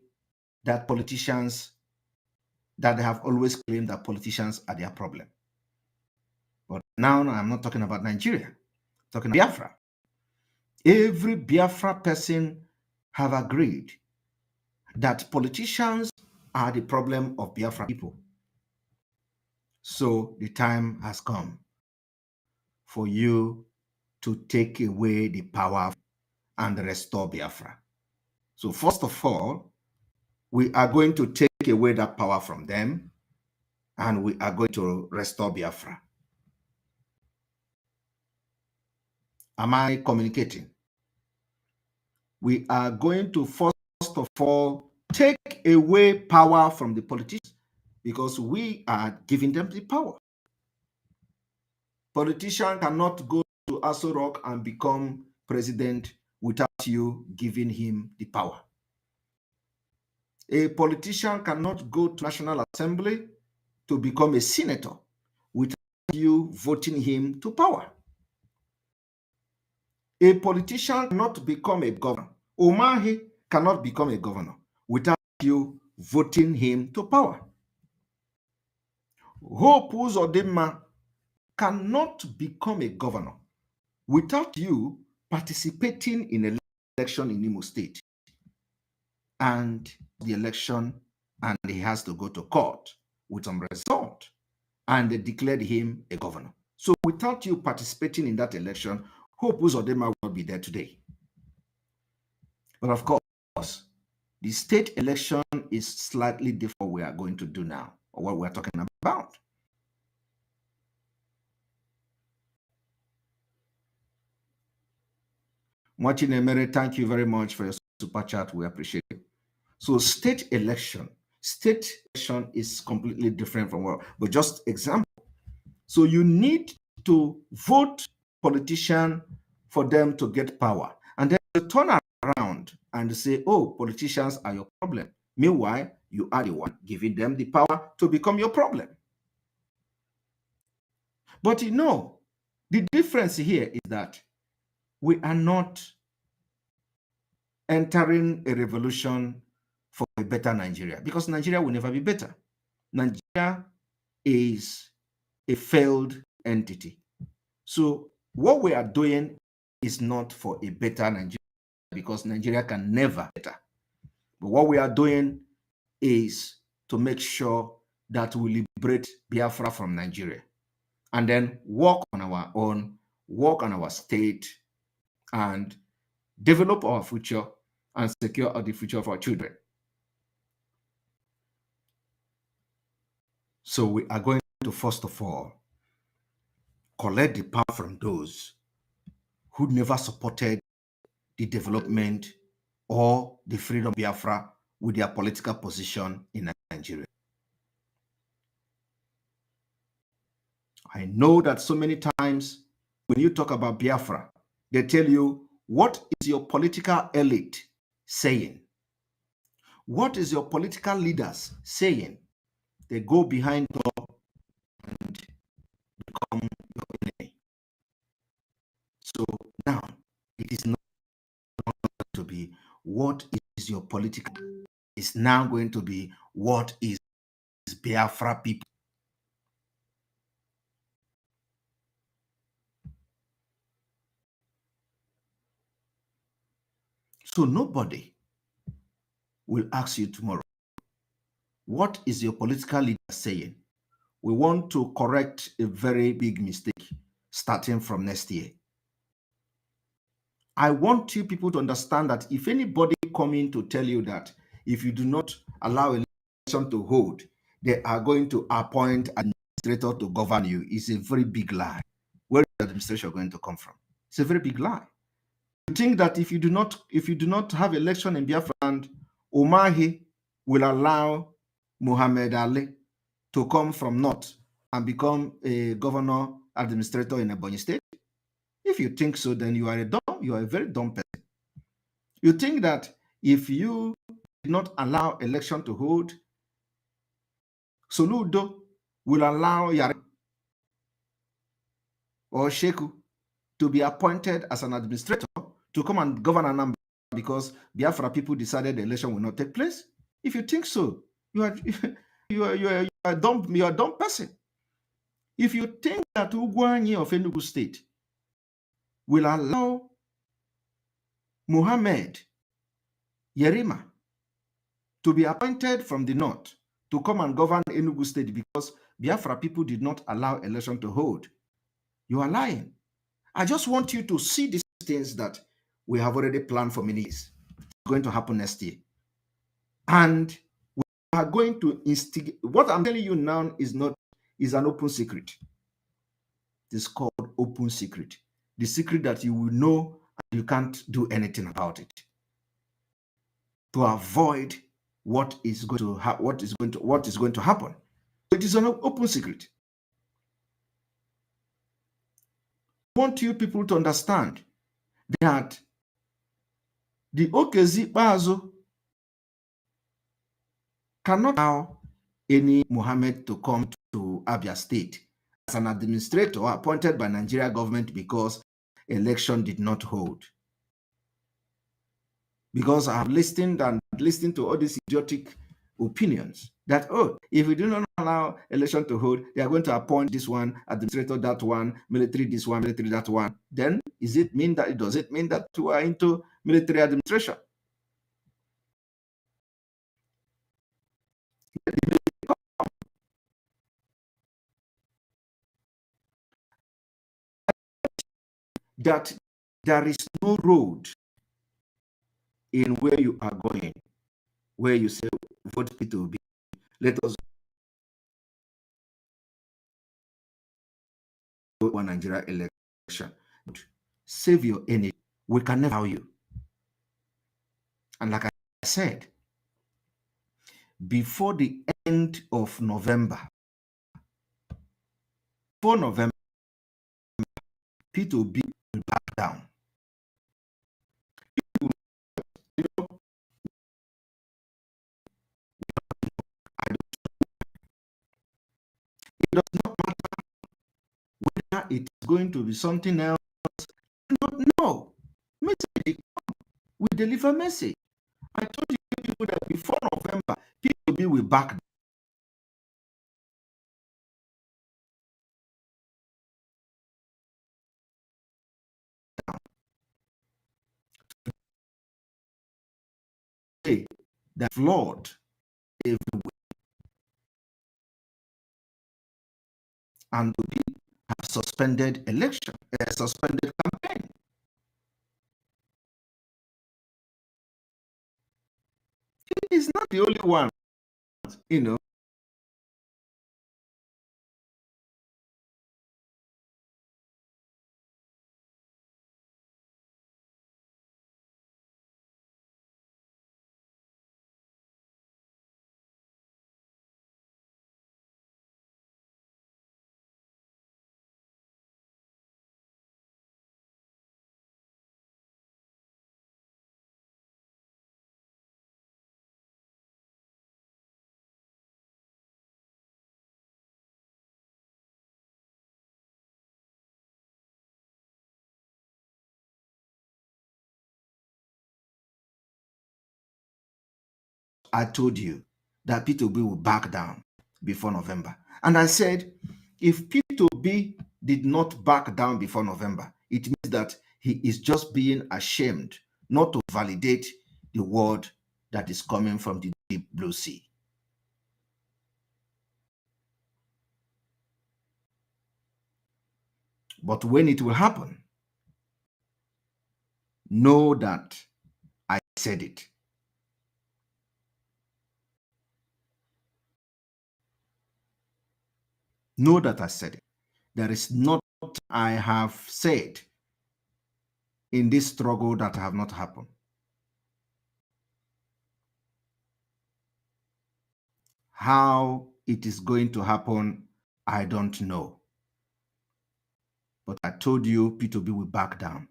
that politicians, that they have always claimed that politicians are their problem. But now I'm not talking about Nigeria, I'm talking about Biafra. Every Biafra person have agreed that politicians are the problem of Biafra people. So the time has come for you to take away the power and restore Biafra. So first of all, we are going to take away that power from them, and we are going to restore Biafra. Am I communicating? We are going to first of all take away power from the politicians, because we are giving them the power. Politician cannot go to Aso Rock and become president without you giving him the power. A politician cannot go to National Assembly to become a senator without you voting him to power. A politician cannot become a governor. Umahi cannot become a governor without you voting him to power. Hope Uzodinma cannot become a governor without you participating in an election in Imo State. And the election, and he has to go to court with some result, and they declared him a governor. So without you participating in that election, Hope Uzodinma will not be there today. But of course, the state election is slightly different from what we are going to do now, or what we're talking about. Martin Emere, thank you very much for your super chat. We appreciate it. So state election is completely different from what, but just example. So you need to vote politician for them to get power. And then you turn around and say, oh, politicians are your problem. Meanwhile, you are the one giving them the power to become your problem. But you know, the difference here is that we are not entering a revolution for a better Nigeria, because Nigeria will never be better. Nigeria is a failed entity. So what we are doing is not for a better Nigeria, because Nigeria can never be better. But what we are doing is to make sure that we liberate Biafra from Nigeria, and then work on our own, work on our state, and develop our future and secure the future of our children. So we are going to, first of all, collect the power from those who never supported the development or the freedom of Biafra with their political position in Nigeria. I know that so many times when you talk about Biafra, they tell you, what is your political elite saying? What is your political leaders saying? They go behind door and become your enemy. So now it is not going to be what is your political, it's now going to be what is Biafra people. So nobody will ask you tomorrow, what is your political leader saying? We want to correct a very big mistake starting from next year. I want you people to understand that if anybody coming to tell you that if you do not allow election to hold, they are going to appoint an administrator to govern you, is a very big lie. Where is the administration going to come from? It's a very big lie. You think that if you do not have election in Biafraland, Umahi will allow Muhammad Ali to come from north and become a governor administrator in Ebonyi State? If you think so, then you are a very dumb person. You think that if you did not allow election to hold, Soludo will allow Yare or Sheku to be appointed as an administrator to come and govern Nnamdi because Biafra people decided the election will not take place? If you think so, you are a dumb person. If you think that Ugwanyi of Enugu State will allow Muhammad Yerima to be appointed from the north to come and govern Enugu State because Biafra people did not allow election to hold, you are lying. I just want you to see these things that we have already planned for many years. It's going to happen next year. And we are going to instigate. What I'm telling you now is an open secret. It's called open secret. The secret that you will know and you can't do anything about it. To avoid what is going to happen. It is an open secret. I want you people to understand that the Okezi Bazo cannot allow any Muhammad to come to Abia State as an administrator appointed by Nigeria government because election did not hold. Because I have listened to all these idiotic opinions that, oh, if we do not allow election to hold, they are going to appoint this one, administrator that one, military this one, military that one. Then does it mean that we are into military administration? That there is no road in where you are going, where you say, vote P2B, let us go to Nigeria election. Save your energy. We can never allow you. And like I said, before the end of November, P2B will back down. You know, it does not matter whether it is going to be something else. No. Message. We deliver message. I told you people that before November, P2B will back down. The flawed everywhere. And to be have suspended election, suspended campaign. He is not the only one, you know. I told you that P2B will back down before November. And I said, if P2B did not back down before November, it means that he is just being ashamed not to validate the word that is coming from the deep blue sea. But when it will happen, know that I said it. Know that I said it. There is not what I have said in this struggle that have not happened. How it is going to happen, I don't know. But I told you P2B will back down.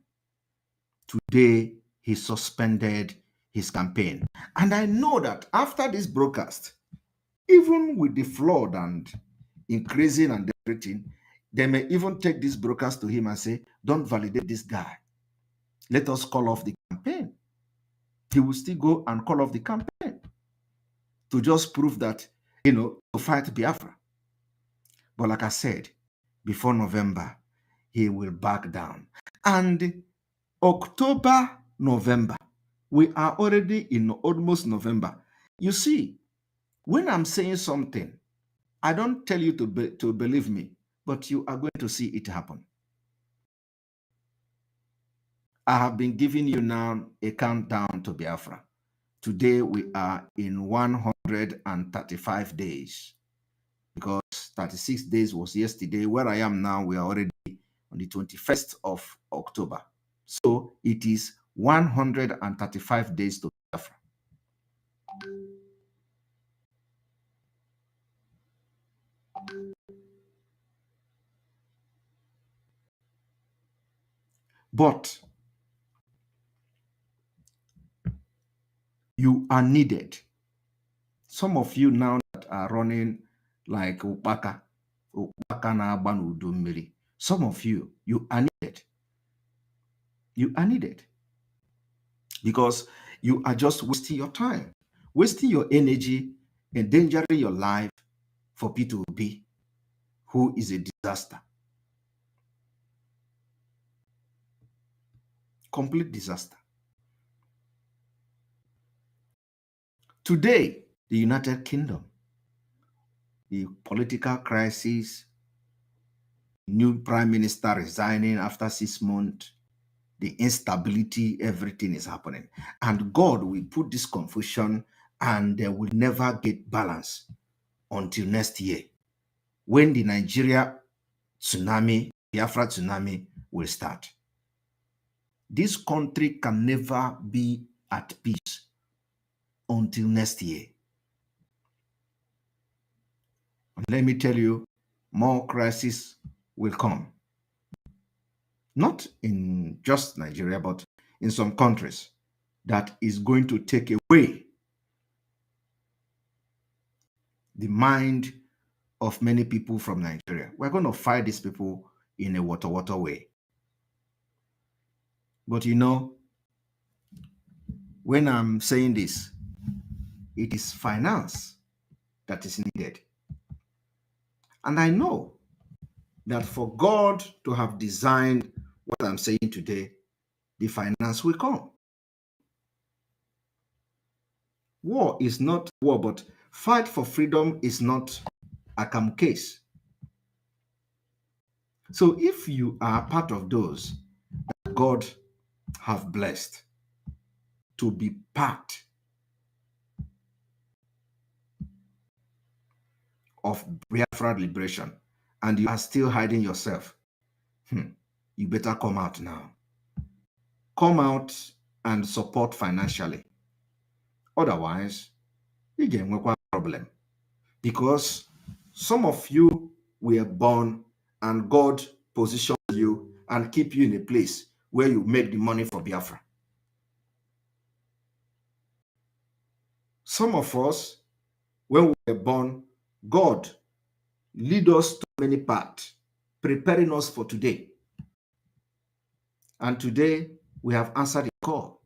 Today, he suspended his campaign. And I know that after this broadcast, even with the flood and increasing and everything, they may even take this broadcast to him and say, don't validate this guy. Let us call off the campaign. He will still go and call off the campaign to just prove that, to fight Biafra. But like I said, before November, he will back down. And October, November, we are already in almost November. You see, when I'm saying something, I don't tell you to believe me, but you are going to see it happen. I have been giving you now a countdown to Biafra. Today we are in 135 days because 36 days was yesterday. Where I am now, we are already on the 21st of October. So it is 135 days to Biafra. But you are needed. Some of you now that are running like Upaka na Agba n'udu mmiri. Some of you are needed. You are needed. Because you are just wasting your time, wasting your energy, endangering your life for P2B, who is a disaster. Complete disaster. Today, the United Kingdom, the political crisis, new prime minister resigning after 6 months, the instability, everything is happening. And God will put this confusion and they will never get balance until next year, when the Nigeria tsunami, Biafra tsunami will start. This country can never be at peace until next year. And let me tell you, more crises will come. Not in just Nigeria, but in some countries that is going to take away the mind of many people from Nigeria. We're going to fight these people in a water way. But when I'm saying this, it is finance that is needed. And I know that for God to have designed what I'm saying today, the finance will come. War is not war, but fight for freedom is not a calm case. So if you are part of those that God have blessed to be part of Biafra liberation, and you are still hiding yourself, you better come out now. Come out and support financially. Otherwise, you get a problem. Because some of you were born and God positioned you and keep you in a place where you make the money for Biafra. Some of us, when we were born, God lead us to many paths, preparing us for today. And today, we have answered the call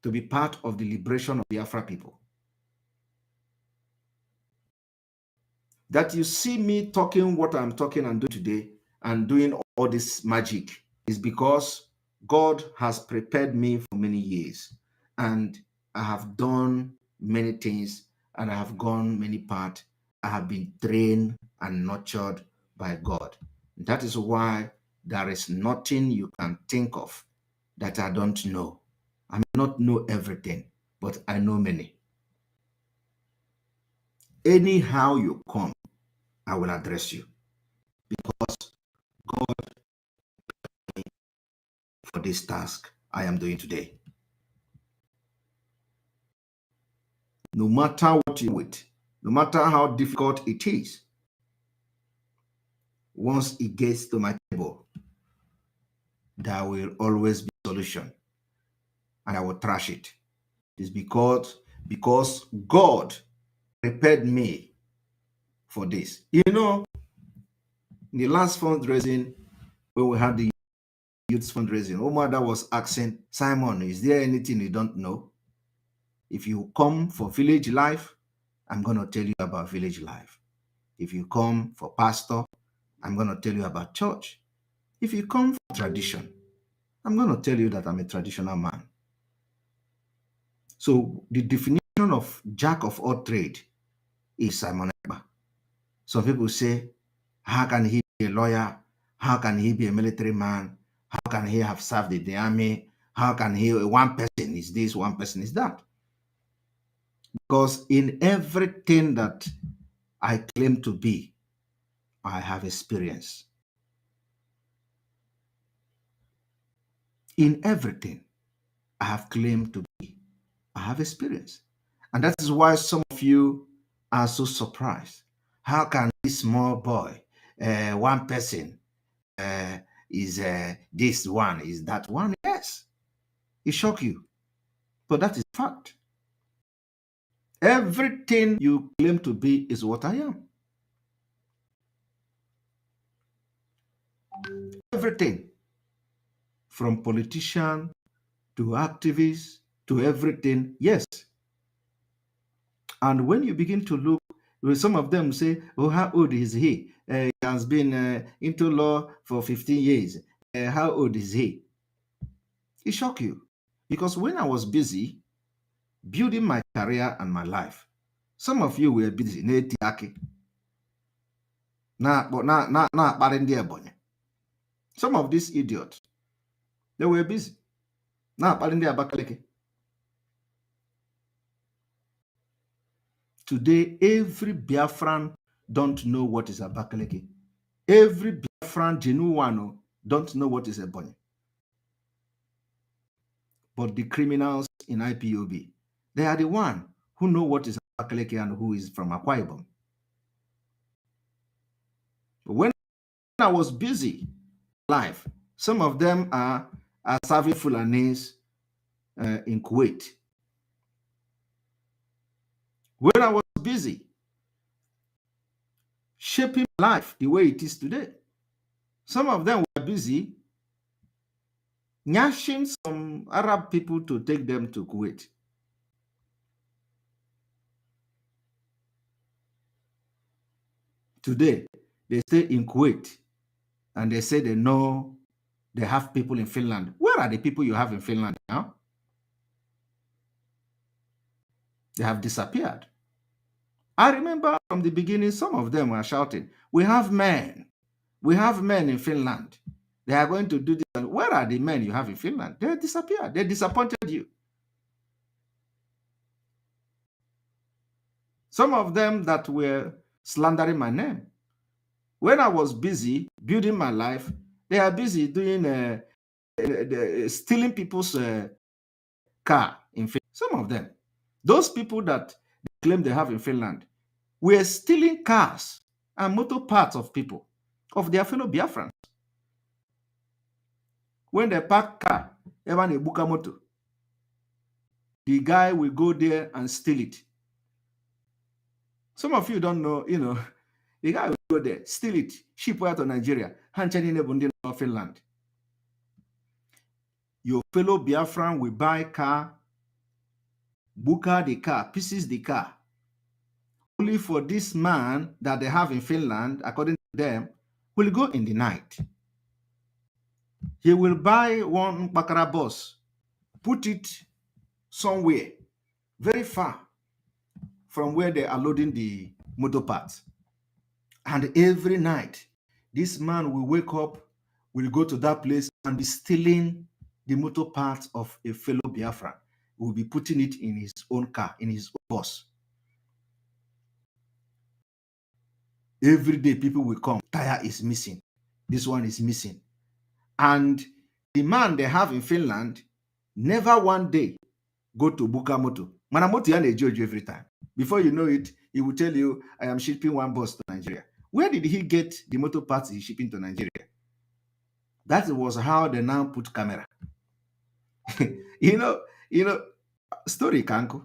to be part of the liberation of Biafra people. That you see me talking what I'm talking and doing today and doing all this magic is because God has prepared me for many years, and I have done many things, and I have gone many paths. I have been trained and nurtured by God. That is why there is nothing you can think of that I don't know. I may not know everything, but I know many. Anyhow you come, I will address you, because God for this task I am doing today. No matter what you with, no matter how difficult it is, once it gets to my table, there will always be a solution, and I will trash it. It's because God prepared me for this. You know, in the last fundraising, when we had the youth fundraising, Omar was asking, Simon, is there anything you don't know? If you come for village life, I'm going to tell you about village life. If you come for pastor, I'm going to tell you about church. If you come for tradition, I'm going to tell you that I'm a traditional man. So the definition of jack of all trade is Simon Ekpa. Some people say, how can he be a lawyer? How can he be a military man? How can he have served in the army? How can he, one person is this, one person is that? Because in everything that I claim to be, I have experience. In everything I have claimed to be, I have experience. And that is why some of you are so surprised. How can this small boy, one person, is this one, is that one? Yes, it shock you, but that is fact. Everything you claim to be is what I am. Everything, from politician to activist to everything, yes. And when you begin to look, some of them say, oh, how old is he? He has been into law for 15 years. How old is he? It shocked you. Because when I was busy building my career and my life, some of you were busy. Some of these idiots, they were busy. Today, every Biafran don't know what is Abakaliki. Every Biafran genuine don't know what is Ebonyi. But the criminals in IPOB, they are the one who know what is Abakaliki and who is from Akwa Ibom. When I was busy life, some of them are serving Fulanis in Kuwait. When I was busy shaping life the way it is today, some of them were busy nyashing some Arab people to take them to Kuwait. Today, they stay in Kuwait and they say they know they have people in Finland. Where are the people you have in Finland now? They have disappeared. I remember from the beginning, some of them were shouting, we have men. We have men in Finland. They are going to do this. Where are the men you have in Finland? They disappeared. They disappointed you. Some of them that were slandering my name. When I was busy building my life, they are busy doing stealing people's car in Finland. Some of them, those people that they claim they have in Finland, were stealing cars and motor parts of people, of their fellow Biafrans. When they park car, even a buka motor, the guy will go there and steal it. Some of you don't know, the guy will go there, steal it, ship out to Nigeria, Finland. Your fellow Biafran will buy car, buka the car, pieces the car, only for this man that they have in Finland, according to them, will go in the night. He will buy one Bakara bus, put it somewhere very far from where they are loading the motor parts. And every night, this man will wake up, will go to that place and be stealing the motor parts of a fellow Biafran. He will be putting it in his own car, in his own bus. Every day, people will come. Tire is missing. This one is missing. And the man they have in Finland never one day go to Bukamoto. Manamoto and Jojo every time. Before you know it, he will tell you, I am shipping one bus to Nigeria. Where did he get the motor parts he's shipping to Nigeria? That was how they now put camera. you know, story Kanko.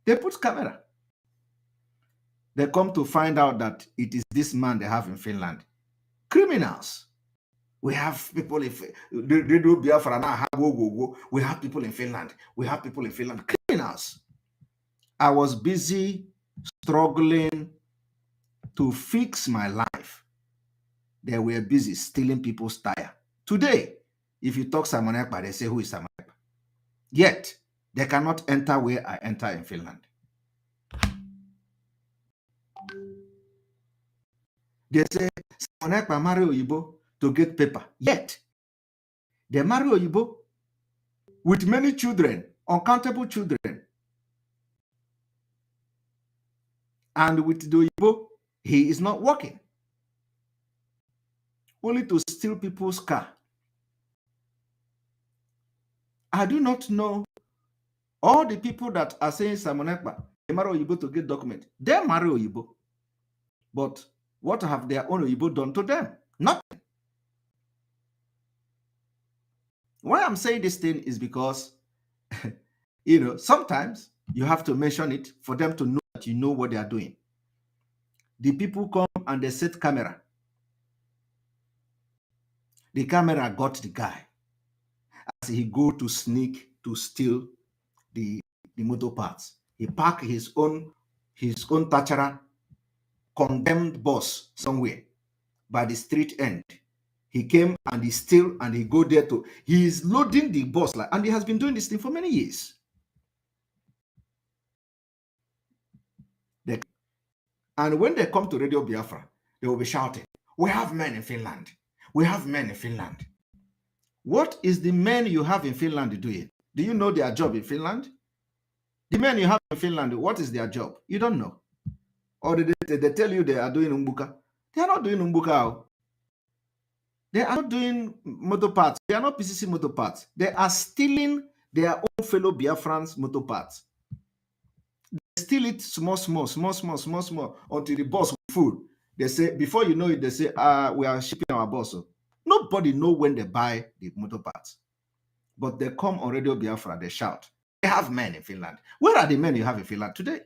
They put camera. They come to find out that it is this man they have in Finland. Criminals. We have people in they do Biafra now. We have people in Finland. We have people in Finland. Criminals. I was busy struggling to fix my life. They were busy stealing people's tire. Today, if you talk Simon Ekpa, they say, who is Simon Ekpa? Yet, they cannot enter where I enter in Finland. They say, Simon Ekpa marry Oyibo to get paper. Yet, they marry Oyibo with many children, uncountable children. And with the Oyibo, he is not working. Only to steal people's car. I do not know all the people that are saying Simon Ekpa, they marry Oyibo to get document. They marry Oyibo. But what have their own Oyibo done to them? Nothing. Why I'm saying this thing is because, sometimes you have to mention it for them to know that you know what they are doing. The people come and they set camera. The camera got the guy as he go to sneak to steal the motor parts. He parked his own Tachara condemned bus somewhere by the street end. He came and he steal and he go there to, he is loading the bus, and he has been doing this thing for many years. And when they come to Radio Biafra, they will be shouting, we have men in Finland. We have men in Finland. What is the men you have in Finland doing? Do you know their job in Finland? The men you have in Finland, what is their job? You don't know. Or they tell you they are doing Umbuka. They are not doing Umbuka. They are not doing motor parts. They are not PCC motor parts. They are stealing their own fellow Biafrans motor parts. They steal it small, until the bus is full. They say, before you know it, they say, we are shipping our bus. Nobody knows when they buy the motor parts. But they come on Radio Biafra, they shout. They have men in Finland. Where are the men you have in Finland today?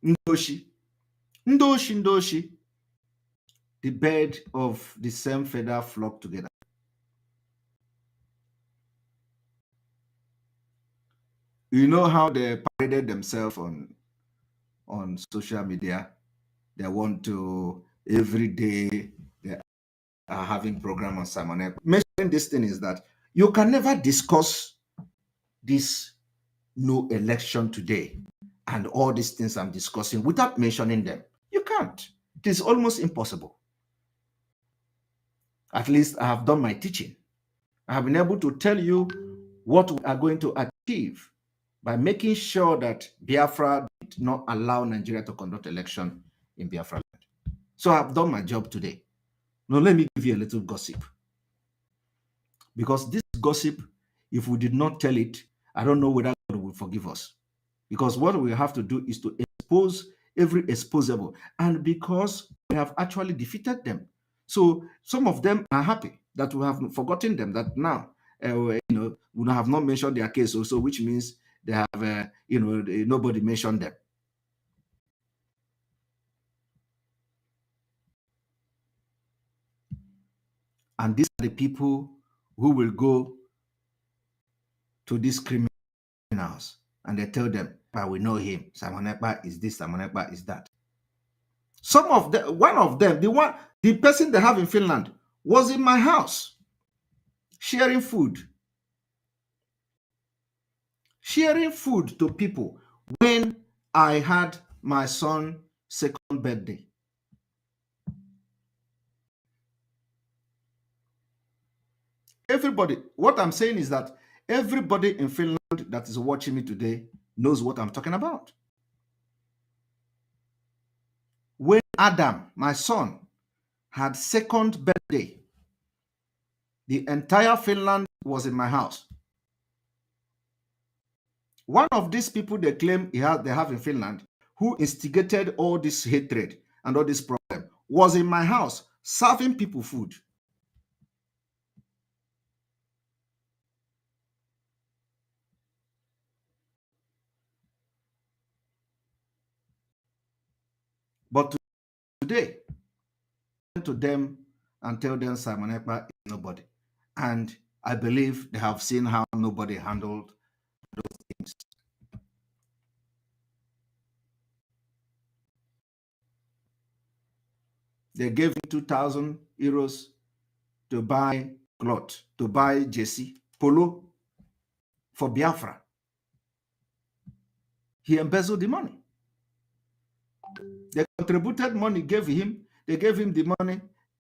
Ndoshi. The bird of the same feather flock together. You know how they paraded themselves on social media? They want to, every day, they are having program on Simon Ekpa. Mentioning this thing is that you can never discuss this no election today and all these things I'm discussing without mentioning them. You can't. It is almost impossible. At least I have done my teaching. I have been able to tell you what we are going to achieve by making sure that Biafra did not allow Nigeria to conduct election in BIAFRALAND. So I've done my job today. Now let me give you a little gossip. Because this gossip, if we did not tell it, I don't know whether God will forgive us. Because what we have to do is to expose every exposable. And because we have actually defeated them. So some of them are happy that we have forgotten them, that now, we have not mentioned their case also, which means they have, nobody mentioned them. And these are the people who will go to these criminals and they tell them, we know him. Simon Ekpa is this, Simon Ekpa is that. Some of them, one of them, the person they have in Finland was in my house sharing food to people when I had my son's second birthday. Everybody, what I'm saying is that everybody in Finland that is watching me today knows what I'm talking about. When Adam, my son, had second birthday, the entire Finland was in my house. One of these people they claim they have in Finland, who instigated all this hatred and all this problem, was in my house serving people food. But today, to them and tell them Simon Ekpa is nobody. And I believe they have seen how nobody handled those things. They gave him 2,000 euros to buy cloth, to buy jersey, polo for Biafra. He embezzled the money. They contributed money, they gave him the money,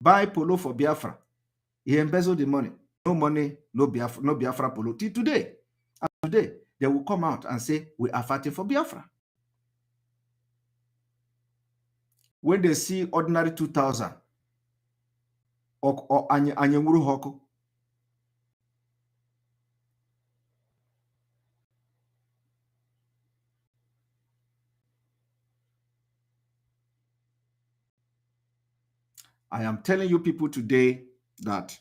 buy polo for Biafra. He embezzled the money. No money, no Biafra polo. Till today. And today, they will come out and say, we are fighting for Biafra. When they see ordinary 2,000 or Anyemuru Hoku, I am telling you people today that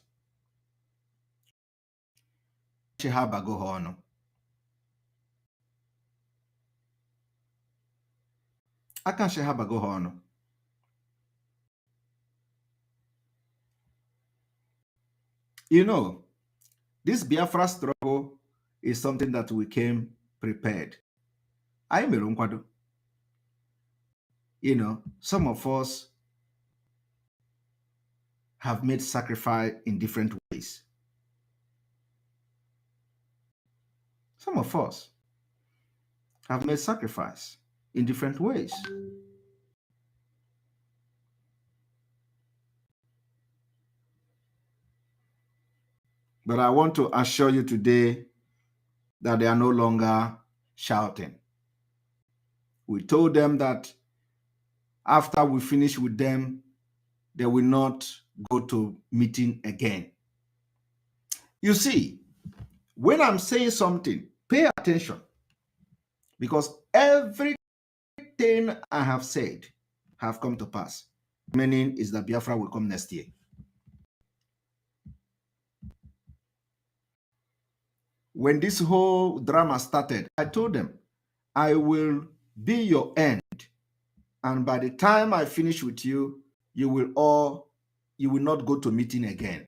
I can share Bago. You know, this Biafra struggle is something that we came prepared. You know, some of us have made sacrifice in different ways. Some of us have made sacrifice in different ways. But I want to assure you today that they are no longer shouting. We told them that after we finish with them, they will not go to meeting again. You see, when I'm saying something, pay attention, because everything I have said have come to pass. Meaning is that Biafra will come next year. When this whole drama started, I told them, I will be your end. And by the time I finish with you, you will not go to meeting again.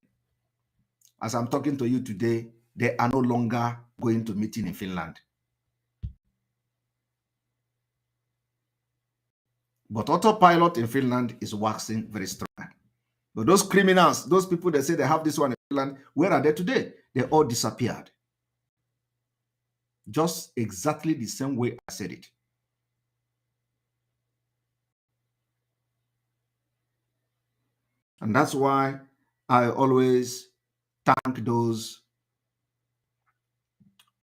As I'm talking to you today, they are no longer going to meeting in Finland. But autopilot in Finland is waxing very strong. But those criminals, those people that say they have this one in Finland, where are they today? They all disappeared. Just exactly the same way I said it. And that's why I always thank those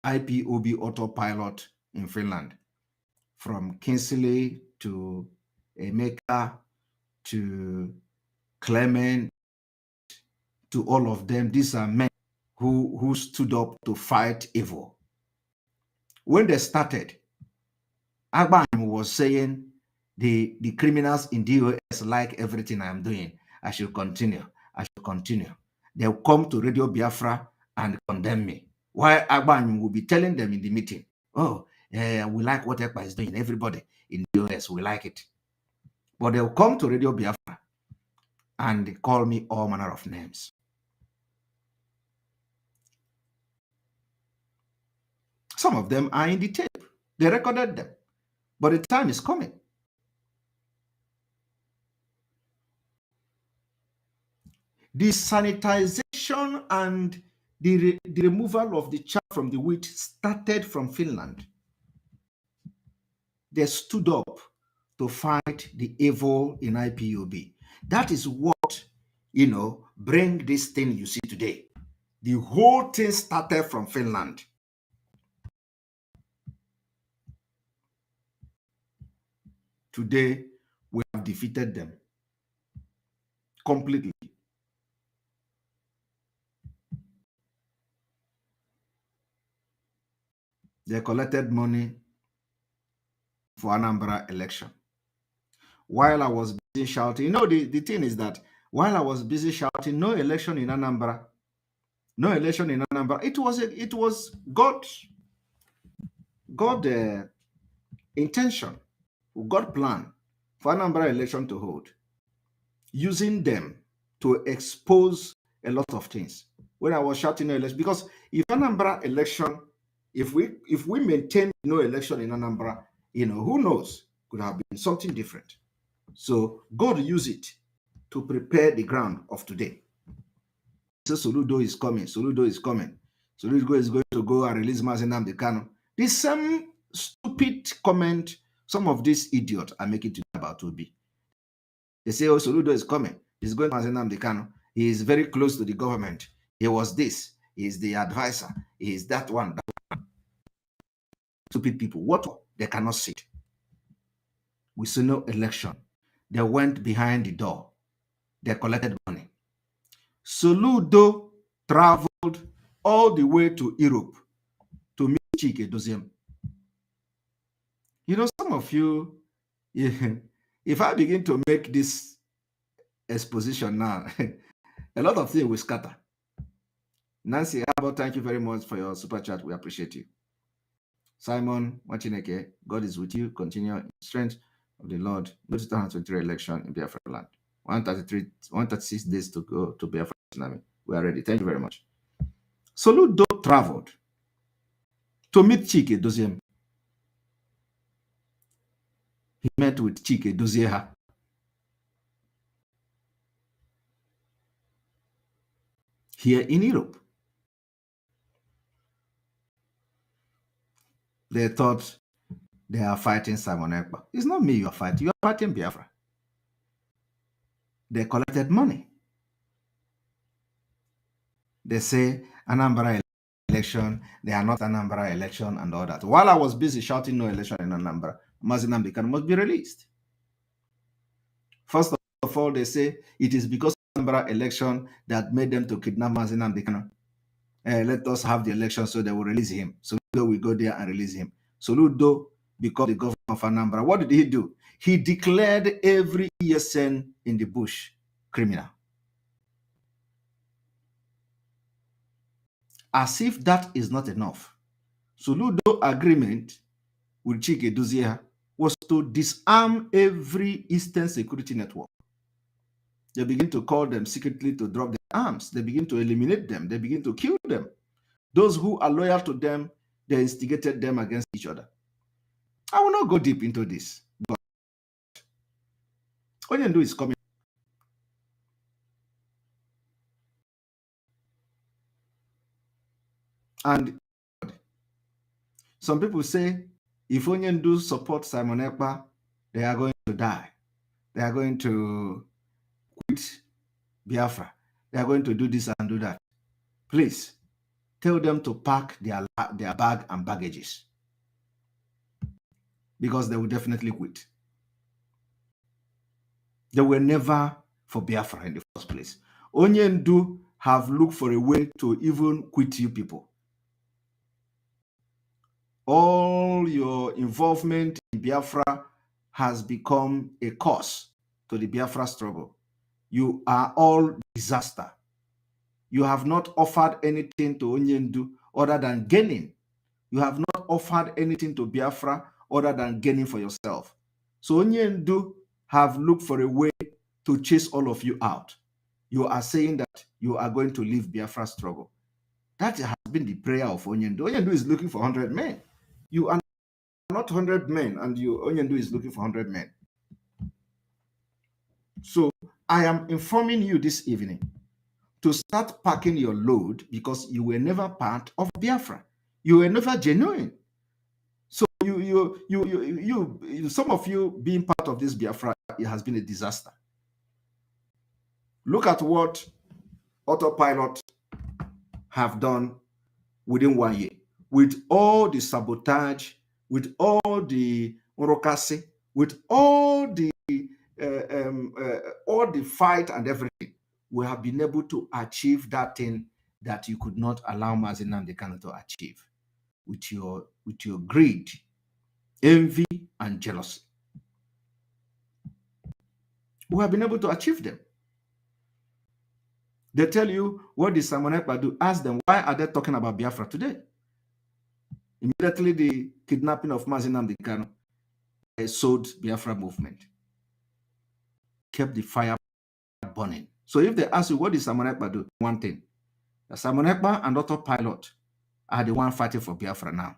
IPOB autopilot in Finland, from Kinsley to Emeka to Clement, to all of them. These are men who stood up to fight evil. When they started, Agban was saying the criminals in the US like everything I'm doing. I should continue. I should continue. They'll come to Radio Biafra and condemn me. While Agban will be telling them in the meeting, oh, we like what EKPA is doing. Everybody in the US, we like it. But they'll come to Radio Biafra and call me all manner of names. Some of them are in the tape. They recorded them. But the time is coming. The sanitization and the removal of the chaff from the wheat started from Finland. They stood up to fight the evil in IPOB. That is what, bring this thing you see today. The whole thing started from Finland. Today, we have defeated them completely. They collected money for Anambra election. While I was busy shouting, the thing is that while I was busy shouting, no election in Anambra, it was God's intention, God plan for Anambra election to hold, using them to expose a lot of things. When I was shouting no election, because if Anambra election, if we maintain no election in Anambra, who knows, could have been something different. So God used it to prepare the ground of today. So Soludo is coming. Soludo is coming. Soludo is going to go and release Nnamdi Kanu. The same stupid comment some of these idiots are making today about Obi. They say, oh, Soludo is coming. He's going to Nnamdi Kanu. He is very close to the government. He was this. He is the advisor. He is that one. Stupid people. What? They cannot see it. We see no election. They went behind the door. They collected money. Soludo traveled all the way to Europe to meet Chike Doziem. Some of you, if I begin to make this exposition now, a lot of things will scatter. Nancy Harbour, thank you very much for your super chat. We appreciate you. Simon Machineke, God is with you. Continue in strength of the Lord. Go to 2023 election in BIAFRALAND. 136 days to go to BIAFRA TSUNAMI. We are ready. Thank you very much. Soludo traveled to meet Chike Doziem. He met with Chike Dozieha. Here in Europe. They thought they are fighting Simon Ekpa. It's not me you are fighting. You are fighting Biafra. They collected money. They say Anambra election, they are not Anambra election and all that. While I was busy shouting no election in Anambra, Nnamdi Kanu must be released. First of all, they say it is because of Anambra election that made them to kidnap Nnamdi Kanu. Let us have the election so they will release him. Soludo will go there and release him. Soludo became the governor of Anambra. What did he do? He declared every ESN in the bush criminal. As if that is not enough, Soludo agreement with Chike Dozieha was to disarm every Eastern security network. They begin to call them secretly to drop their arms. They begin to eliminate them. They begin to kill them. Those who are loyal to them, they instigated them against each other. I will not go deep into this, but all you do is coming. And some people say, if Onyendu support Simon Ekpa, they are going to die. They are going to quit Biafra. They are going to do this and do that. Please, tell them to pack their bag and baggages. Because they will definitely quit. They were never for Biafra in the first place. Onyendu have looked for a way to even quit you people. All your involvement in Biafra has become a cause to the Biafra struggle. You are all disaster. You have not offered anything to Onyendu other than gaining. You have not offered anything to Biafra other than gaining for yourself. So Onyendu have looked for a way to chase all of you out. You are saying that you are going to leave Biafra struggle. That been the prayer of Onyendu. Onyendu is looking for 100 men. You are not 100 men, and Onyendu is looking for 100 men. So I am informing you this evening to start packing your load, because you were never part of Biafra. You were never genuine. So some of you being part of this Biafra, it has been a disaster. Look at what Autopilot have done within 1 year, with all the sabotage, with all the urokasi, with all the fight and everything. We have been able to achieve that thing that you could not allow Nnamdi Kanu to achieve, with your greed, envy, and jealousy. We have been able to achieve them. They tell you, what did Simon Ekpa do? Ask them, why are they talking about Biafra today? Immediately, the kidnapping of Nnamdi Kanu sold Biafra movement, kept the fire burning. So if they ask you, what did Simon Ekpa do? One thing, the Simon Ekpa and Autopilot are the one fighting for Biafra now.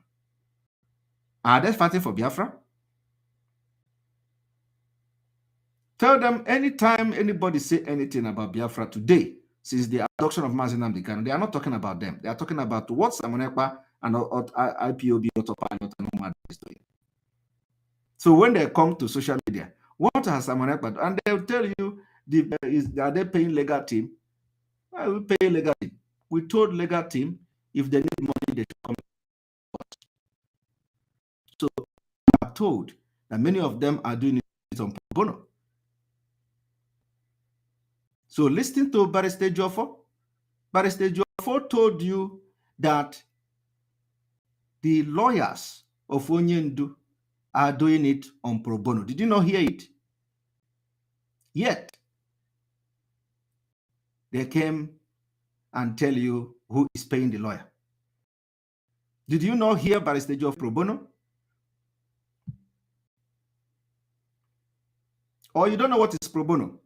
Are they fighting for Biafra? Tell them, anytime anybody say anything about Biafra today, since the adoption of Nnamdi Kanu, they are not talking about them. They are talking about what Simon Ekpa and IPOB, Autopilot, and Nomad is doing. So when they come to social media, what has Simon Ekpa done? And they'll tell you, are they paying legal team? I will pay legal team. We told legal team, if they need money, they should come. So we are told that many of them are doing it on pro bono. So listen to Barrister Joffo. Barrister Joffo told you that the lawyers of Onyendu are doing it on pro bono. Did you not hear it? Yet, they came and tell you who is paying the lawyer. Did you not hear Barrister Joffo pro bono? Or you don't know what is pro bono?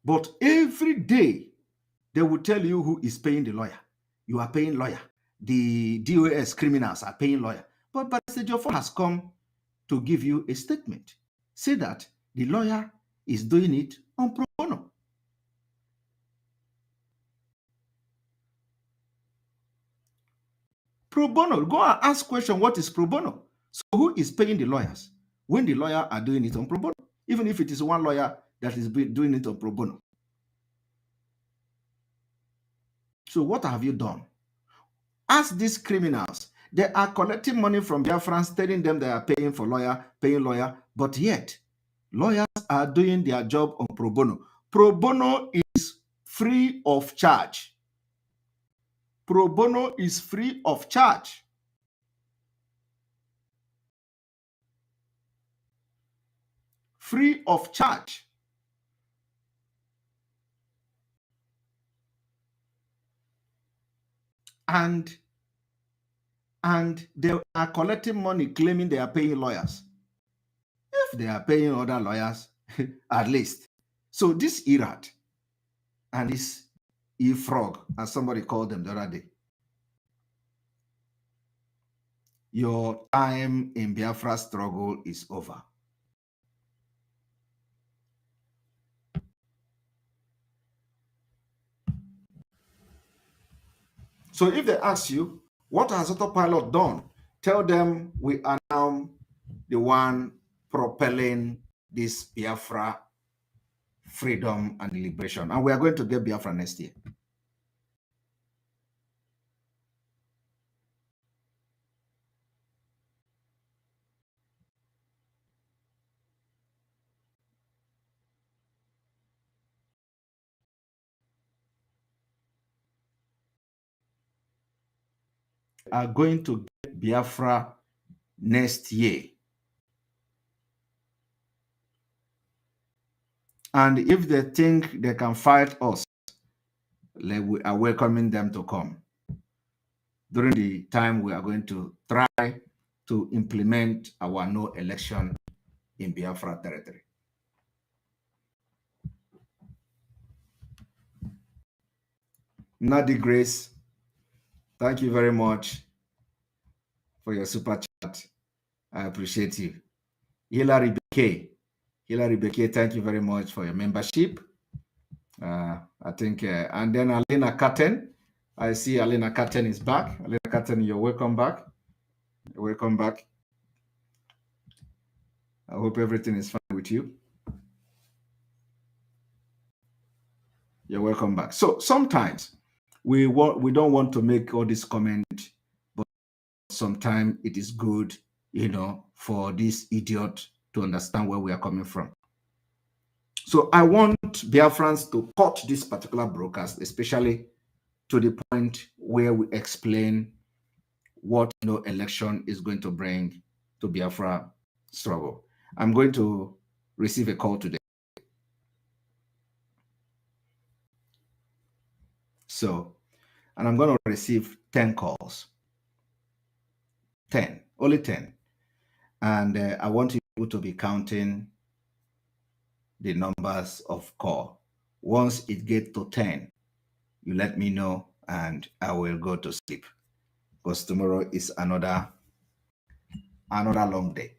But every day, they will tell you who is paying the lawyer. You are paying lawyer. The DOS criminals are paying lawyer. But Barrister Joffo has come to give you a statement. Say that the lawyer is doing it on pro bono. Pro bono. Go and ask question, what is pro bono? So who is paying the lawyers when the lawyer are doing it on pro bono? Even if it is one lawyer that is doing it on pro bono. So what have you done? Ask these criminals. They are collecting money from Biafrans, telling them they are paying for lawyer, but yet lawyers are doing their job on pro bono. Pro bono is free of charge. Pro bono is free of charge. Free of charge. And they are collecting money, claiming they are paying lawyers. If they are paying other lawyers, at least. So this Irad and this E-Frog, as somebody called them the other day, your time in Biafra struggle is over. So if they ask you, what has Autopilot done? Tell them we are now the one propelling this Biafra freedom and liberation. And we are going to get Biafra next year. Are going to get Biafra next year. And if they think they can fight us, we are welcoming them to come. During the time we are going to try to implement our no election in Biafra territory. Nnamdi Grace, thank you very much for your super chat. I appreciate you. Hilary Beke, thank you very much for your membership. I think, and then Alina Katten. I see Alina Katten is back. Alina Katten, you're welcome back. You're welcome back. I hope everything is fine with you. You're welcome back. So sometimes we don't want to make all this comment, but sometimes it is good, for this idiot to understand where we are coming from. So I want Biafrans to cut this particular broadcast, especially to the point where we explain what election is going to bring to Biafra struggle. I'm going to receive a call today. So, and I'm going to receive 10 calls. 10, only 10. And I want you to be counting the numbers of call. Once it gets to 10, you let me know and I will go to sleep. Because tomorrow is another long day.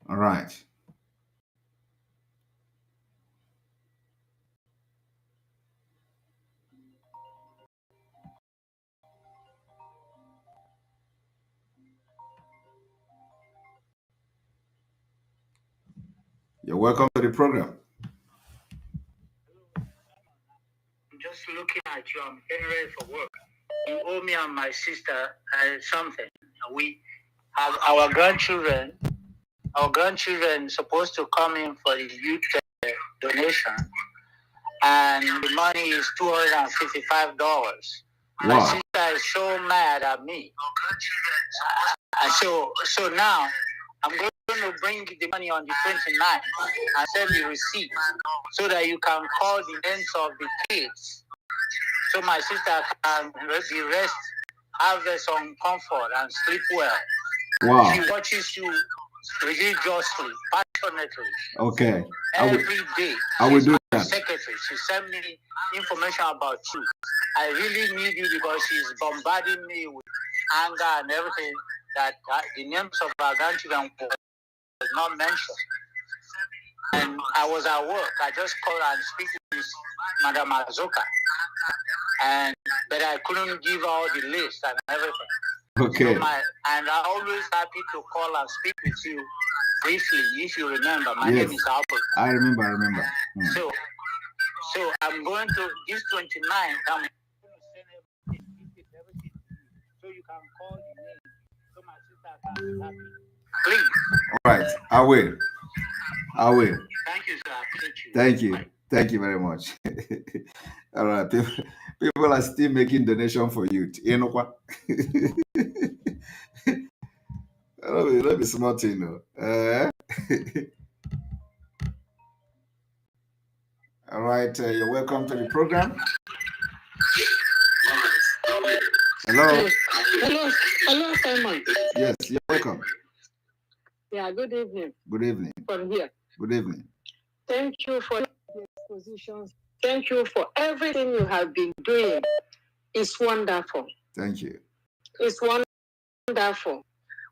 All right. You're welcome to the program. I'm just looking at you. I'm getting ready for work. You owe me and my sister something. We have our grandchildren. Our grandchildren supposed to come in for the youth donation, and the money is $255. Wow. My sister is so mad at me. So now I'm going to bring the money on the 29th and send the receipt so that you can call the names of the kids, so my sister can be rest, have some comfort and sleep well. Wow. She watches you religiously, passionately. Okay. Every day. I will do that. Secretary, she sent me information about you. I really need you because she's bombarding me with anger and everything that the names of our grandchildren was not mentioned. And I was at work. I just called and speak to Madam Azoka. But I couldn't give her all the list and everything. Okay. So and I'm always happy to call and speak with you briefly, if you remember. My name is Albert. I remember. So I'm going to this 29th. I'm going to send everything so you can call the name so my sister can be happy. Please. All right. I will. Thank you, sir. Thank you very much. All right. People are still making donation for youth. You know what? Let me smart, All right. You're welcome to the program. Hello. Hello, Simon. Yes, you're welcome. Yeah, good evening. Good evening. From here. Good evening. Thank you for the expositions. Thank you for everything you have been doing. It's wonderful. Thank you. It's wonderful.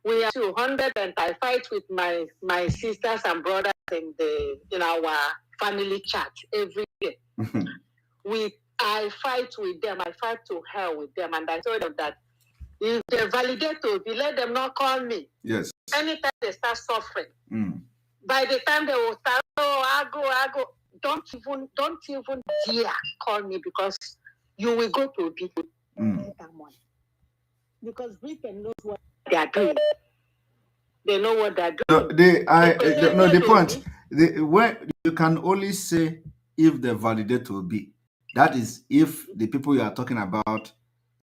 We are 200 and I fight with my sisters and brothers in our family chat every day. I fight with them. I fight to hell with them. And I told them that if they validate to be, let them not call me. Yes. Anytime they start suffering, by the time they will start, I go. Don't even dare call me because you will go to Biko. Because Britain knows what they are doing. They know what they're doing. The point. Where you can only say if the validate will be. That is if the people you are talking about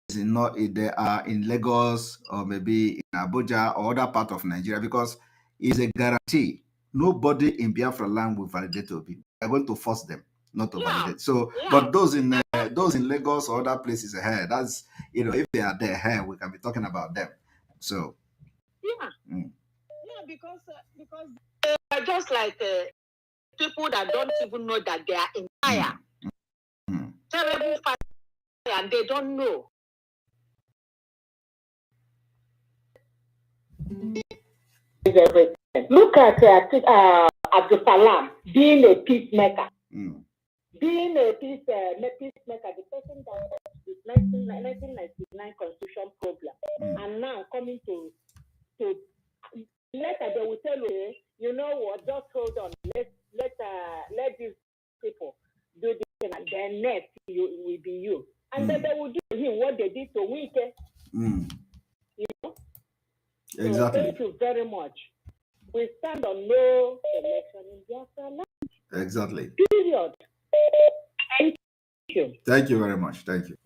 is they are in Lagos or maybe in Abuja or other part of Nigeria, because it's a guarantee. Nobody in Biafra land will validate to be. They're going to force them not to validate. So, but those in Lagos or other places ahead, that's if they are there, we can be talking about them. So, because they are just like people that don't even know that they are in fire. Terrible fire, and they don't know. Look at Abdul Salam being a peacemaker. Being a peacemaker, the person that with 1999 constitution problem, and now coming to later they will tell you, you know what? Just hold on. Let these people do this thing, and then next will be you. And then they will do to him what they did to Wike. You know. Exactly. So thank you very much. We stand on no election in BIAFRALAND. Exactly. Period. Thank you. Thank you very much. Thank you.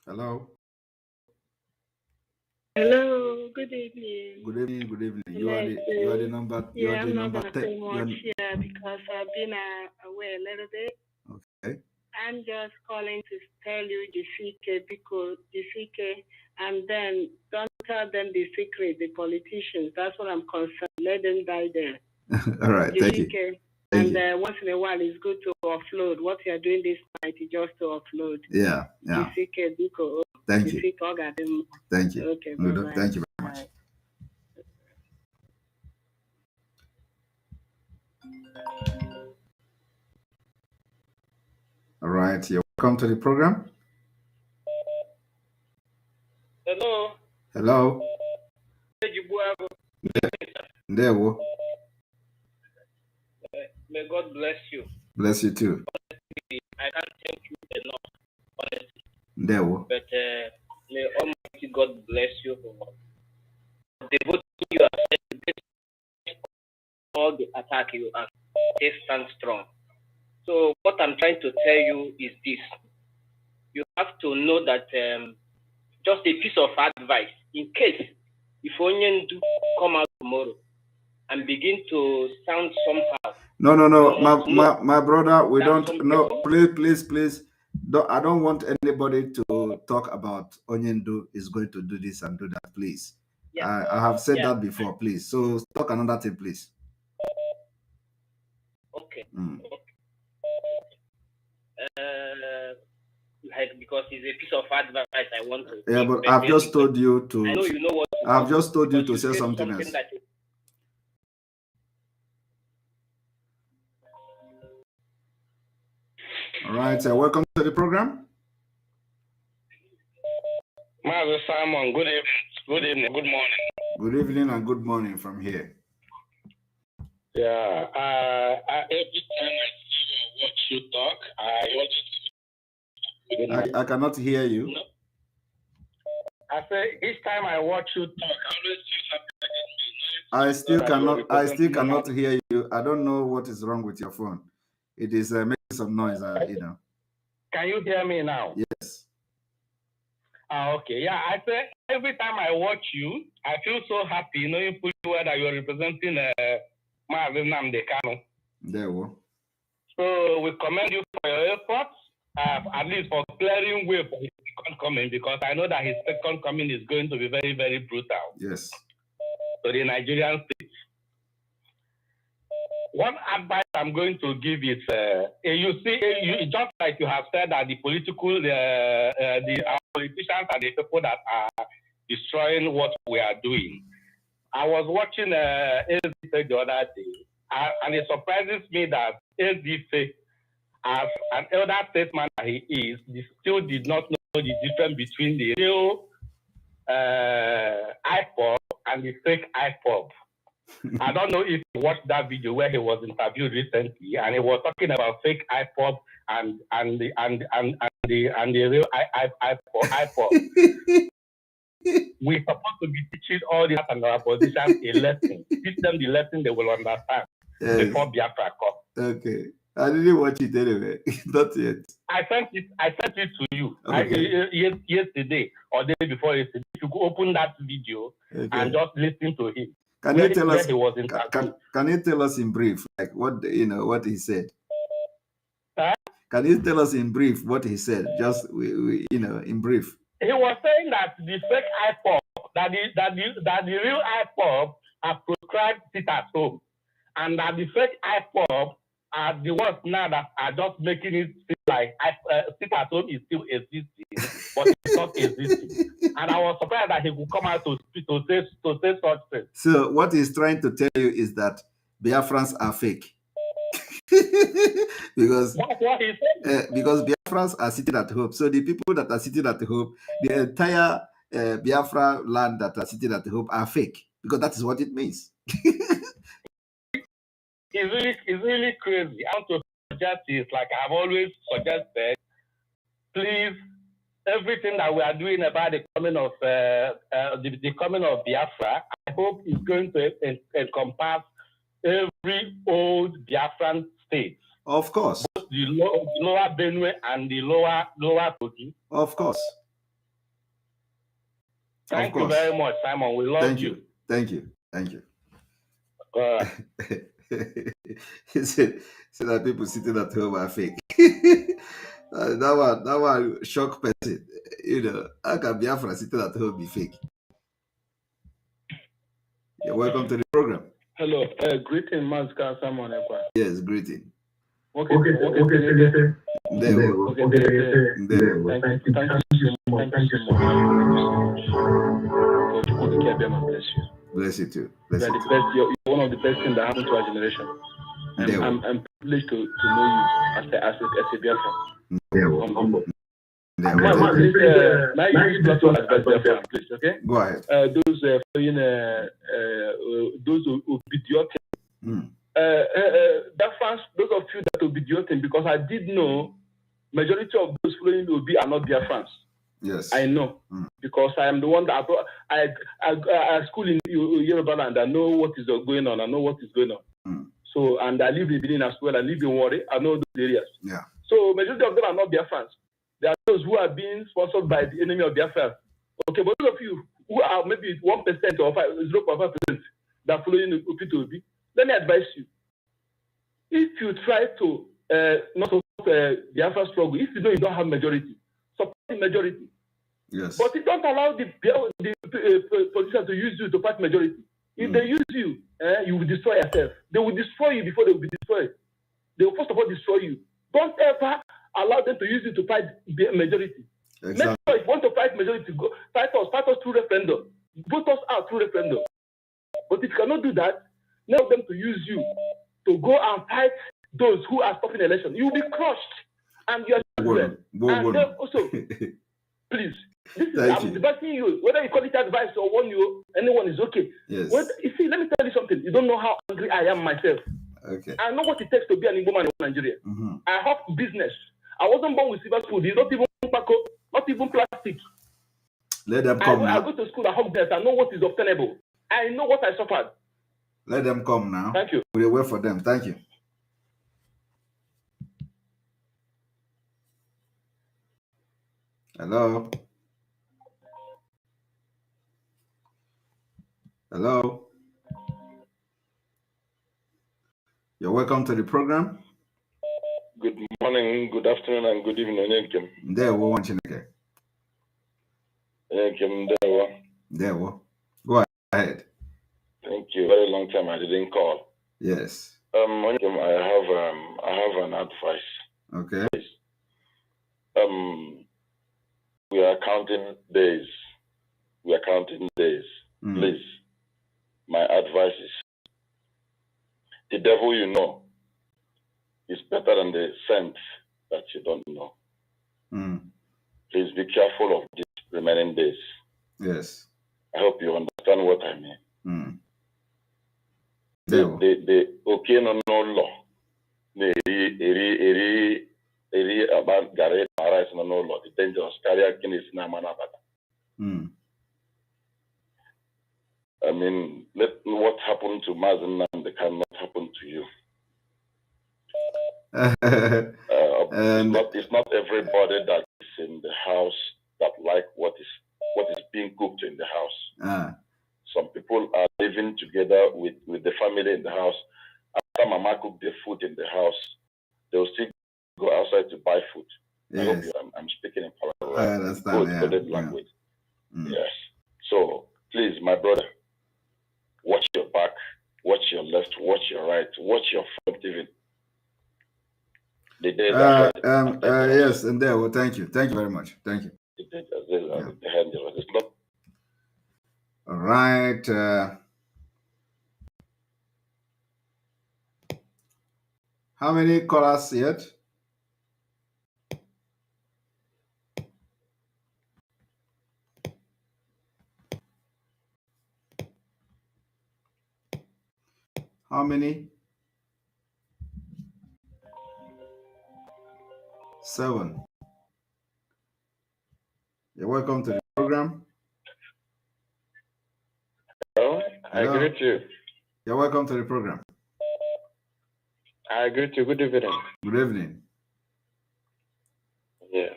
Hello. Hello. Good evening. Good evening. Good evening. You are the number. Yeah, I'm not number gonna 10. say much here because I've been away a little bit. Okay. I'm just calling to tell you the CK, Biko, the CK, and then don't tell them the secret, the politicians. That's what I'm concerned. Let them die there. All right. Thank you. And once in a while, it's good to offload. What you're doing this night is just to offload. Yeah. The CK, Biko. Thank you. Thank you. Okay. Thank you very much. All right. You're welcome to the program. Hello. Hello. There. May God bless you. Bless you too. I can't thank you enough, honestly. There. But may Almighty God bless you for the devotion you have said, all the attack you have. Stand strong. So what I'm trying to tell you is this: you have to know that just a piece of advice, in case if Onyendu come out tomorrow and begin to sound somehow. No. My brother, we don't. No, please. I don't want anybody to talk about Onyendu is going to do this and do that. Please. Yeah. I have said that before. Please. So talk another thing, please. Okay. Like, because it's a piece of advice I want to. Yeah, but I've just told you to. I know you know what. I've just told you to say something else. All right, welcome to the program. Master Simon, good evening, good morning. Good evening and good morning from here. Yeah, every time I see or watch you talk, I cannot hear you. No. I say each time I watch you talk, I always feel something. I still cannot hear you. I don't know what is wrong with your phone. It is making some noise, you know. Can you hear me now? Yes. Okay. Yeah, I say every time I watch you, I feel so happy knowing fully well that you're representing Nnamdi, Kanu. There we go. So we commend you for your efforts, at least for clearing way for his second coming, because I know that his second coming is going to be very, very brutal. Yes. To the Nigerian state. One advice I'm going to give is, you see, just like you have said that the our politicians are the people that are destroying what we are doing. I was watching SDF the other day, and it surprises me that SDF, as an elder statesman that he is, still did not know the difference between the real IPOB and the fake IPOB. I don't know if you watched that video where he was interviewed recently, and he was talking about fake IPOB and the real IPOB. We're supposed to be teaching all the and our politicians a lesson. Teach them the lesson they will understand before Biafra comes. Okay. I didn't watch it anyway. Not yet. I sent it to you. Okay. Yesterday or day before yesterday. You could open that video and just listen to it. Can you tell us? He was in can you tell us in brief, like what what he said? Huh? Can you tell us in brief what he said? Just in brief. He was saying that the fake IPOP, that the real IPOP are prescribed sit at home, and that the fake IPOP are the ones now that are just making it feel like sit at home is still existing, but it's not existing. And I was surprised that he would come out to say such things. So what he's trying to tell you is that Biafrans are fake. because that's what he said. Because Biafrans are sitting at home. So the people that are sitting at home, the entire Biafra land that are sitting at home are fake, because that is what it means. It's really crazy. I want to suggest is, like I've always suggested, please, everything that we are doing about the coming of the coming of Biafra, I hope is going to encompass every old Biafran state. Of course. Both the lower Benue and the lower Kogi. Of course. Thank you very much, Simon. We love you. Thank you. Thank you. He said that people sitting at home are fake. that one shock person. How can Biafra sitting at home be fake? You're welcome to the program. Hello, greeting, Master Simon. Yes, greeting. Okay. There we go. Thank you so much. Bless you. Bless you too. You're one of the best things that happened to our generation. And I'm privileged to know you as a Biafran. Please, okay? Go ahead. Those obedient. Those of you that obedient, because I did know majority of those following Obi are not Biafrans. Yes, I know, because I am the one that I school in Yoruba land. I know what is going on. I know what is going on. So, and I live in Benin as well. I live in Warri. I know those areas. Yeah. So, majority of them are not Biafrans. There are those who are being sponsored by the enemy of Biafra. Okay, but those of you who are maybe 1% or 0.5% that following Obi, let me advise you. If you try to not support Biafra struggle, if you know you don't have majority, support the majority. Yes. But you don't allow the politicians to use you to fight majority. If they use you, you will destroy yourself. They will destroy you before they will be destroyed. They will first of all destroy you. Don't ever allow them to use you to fight the majority. Exactly. Make sure if you want to fight majority, go fight us through referendum. Vote us out through referendum. But if you cannot do that, allow them to use you to go and fight those who are stopping the election. You will be crushed, and you are children. And then also, please, I'm advising you, whether you call it advice or warn you, anyone is okay. Yes. You see, let me tell you something. You don't know how angry I am myself. Okay. I know what it takes to be an Igbo man in Nigeria. I have business. I wasn't born with silver spoon. It's not even tobacco, not even plastic. Let them come now. I go to school, I have business. I know what is obtainable. I know what I suffered. Let them come now. Thank you. We'll wait for them. Thank you. Hello. Hello. You're welcome to the program. Good morning, good afternoon, and good evening. There we want you again. There we go ahead. Thank you. Very long time I didn't call. Yes. I have an advice. Okay. We are counting days. Please, my advice is, the devil you know is better than the saint that you don't know. Please be careful of these remaining days. Yes. I hope you understand what I mean. The okay no law. The about Gareth Marais no law. The dangerous carrier Guinness Namanabata. I mean, what happened to Mazen Nnamdi cannot happen to you. It's not everybody that is in the house that like what is being cooked in the house. Some people are living together together with the family in the house. After Mama cook the food in the house, they'll still go outside to buy food. Yes. I hope I'm speaking in parallel. I understand. Coded language. Yes. So please, my brother, watch your back, watch your left, watch your right, watch your front even. The days yes, and there. Well, thank you very much. Thank you. It's not. All right. How many callers yet? How many? 7. You're welcome to the program. Hello, I greet you. You're welcome to the program. I greet you. Good evening. Good evening. Yeah.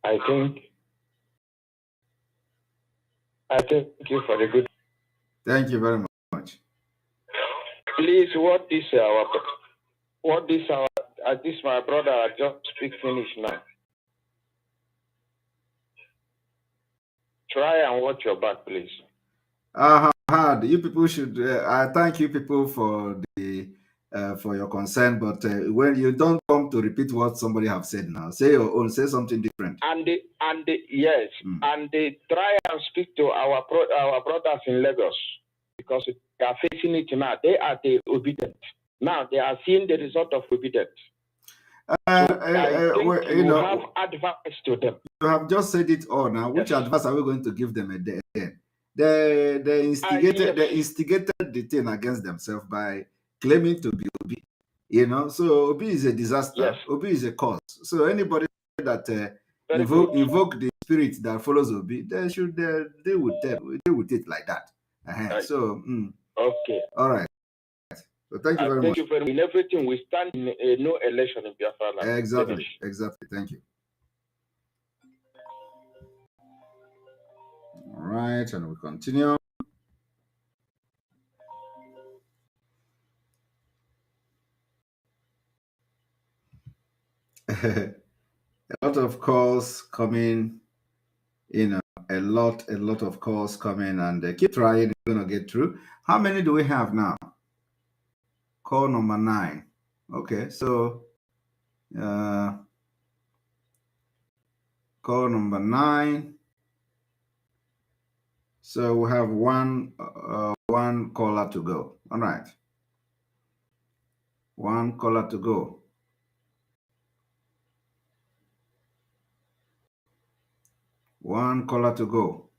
I thank you for the good. Thank you very much. Please, this my brother I just speak Finish now. Try and watch your back, please. You people should. I thank you people for the for your concern, but when you don't come to repeat what somebody have said now, say your own. Say something different. Yes, and they try and speak to our brothers in Lagos because they are facing it now. They are the obedient. Now they are seeing the result of obedience. You have advice to them. You have just said it all now. Which advice are we going to give them again? They instigated the thing against themselves by claiming to be Obi. So Obi is a disaster. Yes. Obi is a cause. So anybody that invoke the spirit that follows Obi, they should deal with it like that. So okay. All right. So thank you very much. Thank you very much. In everything, we stand in no election in BIAFRALAND. Exactly. Thank you. All right, and we continue. A lot of calls coming, a lot of calls coming, and keep trying. We're gonna get through. How many do we have now? Call number 9. Okay, so call number 9. So we have one caller to go. All right, one caller to go. One caller to go.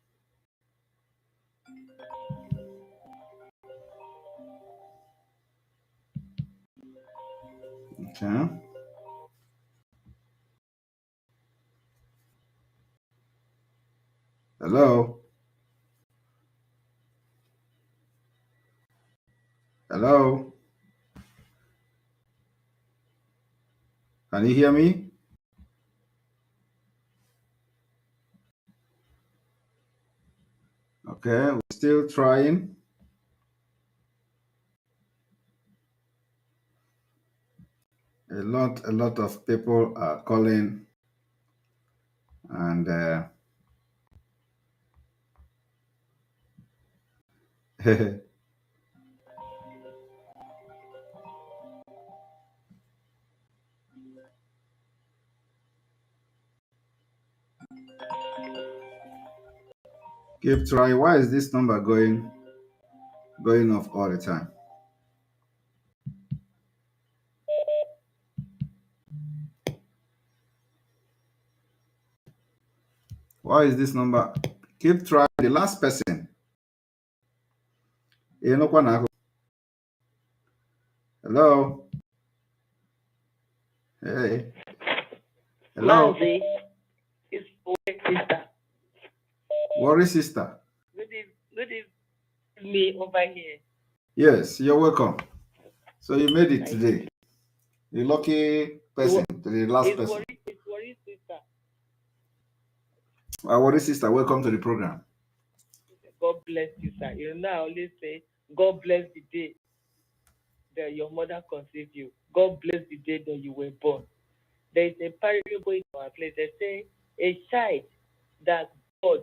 Okay. Hello. Hello. Can you hear me? Okay, we're still trying. A lot of people are calling, and keep trying. Why is this number going off all the time? Why is this number? Keep trying. The last person. Hello. Hey. Hello. Mazi, it's Worry Sister. Worry Sister. Good evening, me over here. Yes, you're welcome. So you made it today. The lucky person, the last person. It's Worry Sister. Worry Sister, welcome to the program. God bless you, sir. You know, I always say, God bless the day that your mother conceived you. God bless the day that you were born. There is a parable in our place. They say, a child that God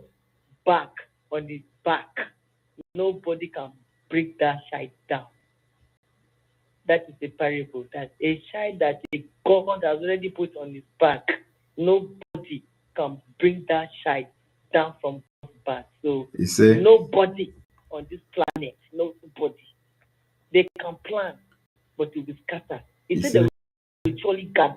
back on his back, nobody can break that child down. That is the parable. That a child that a God has already put on his back, nobody can bring that child down from God's back. So nobody on this planet, nobody. They can plan, but it will scatter. He said they will surely gather.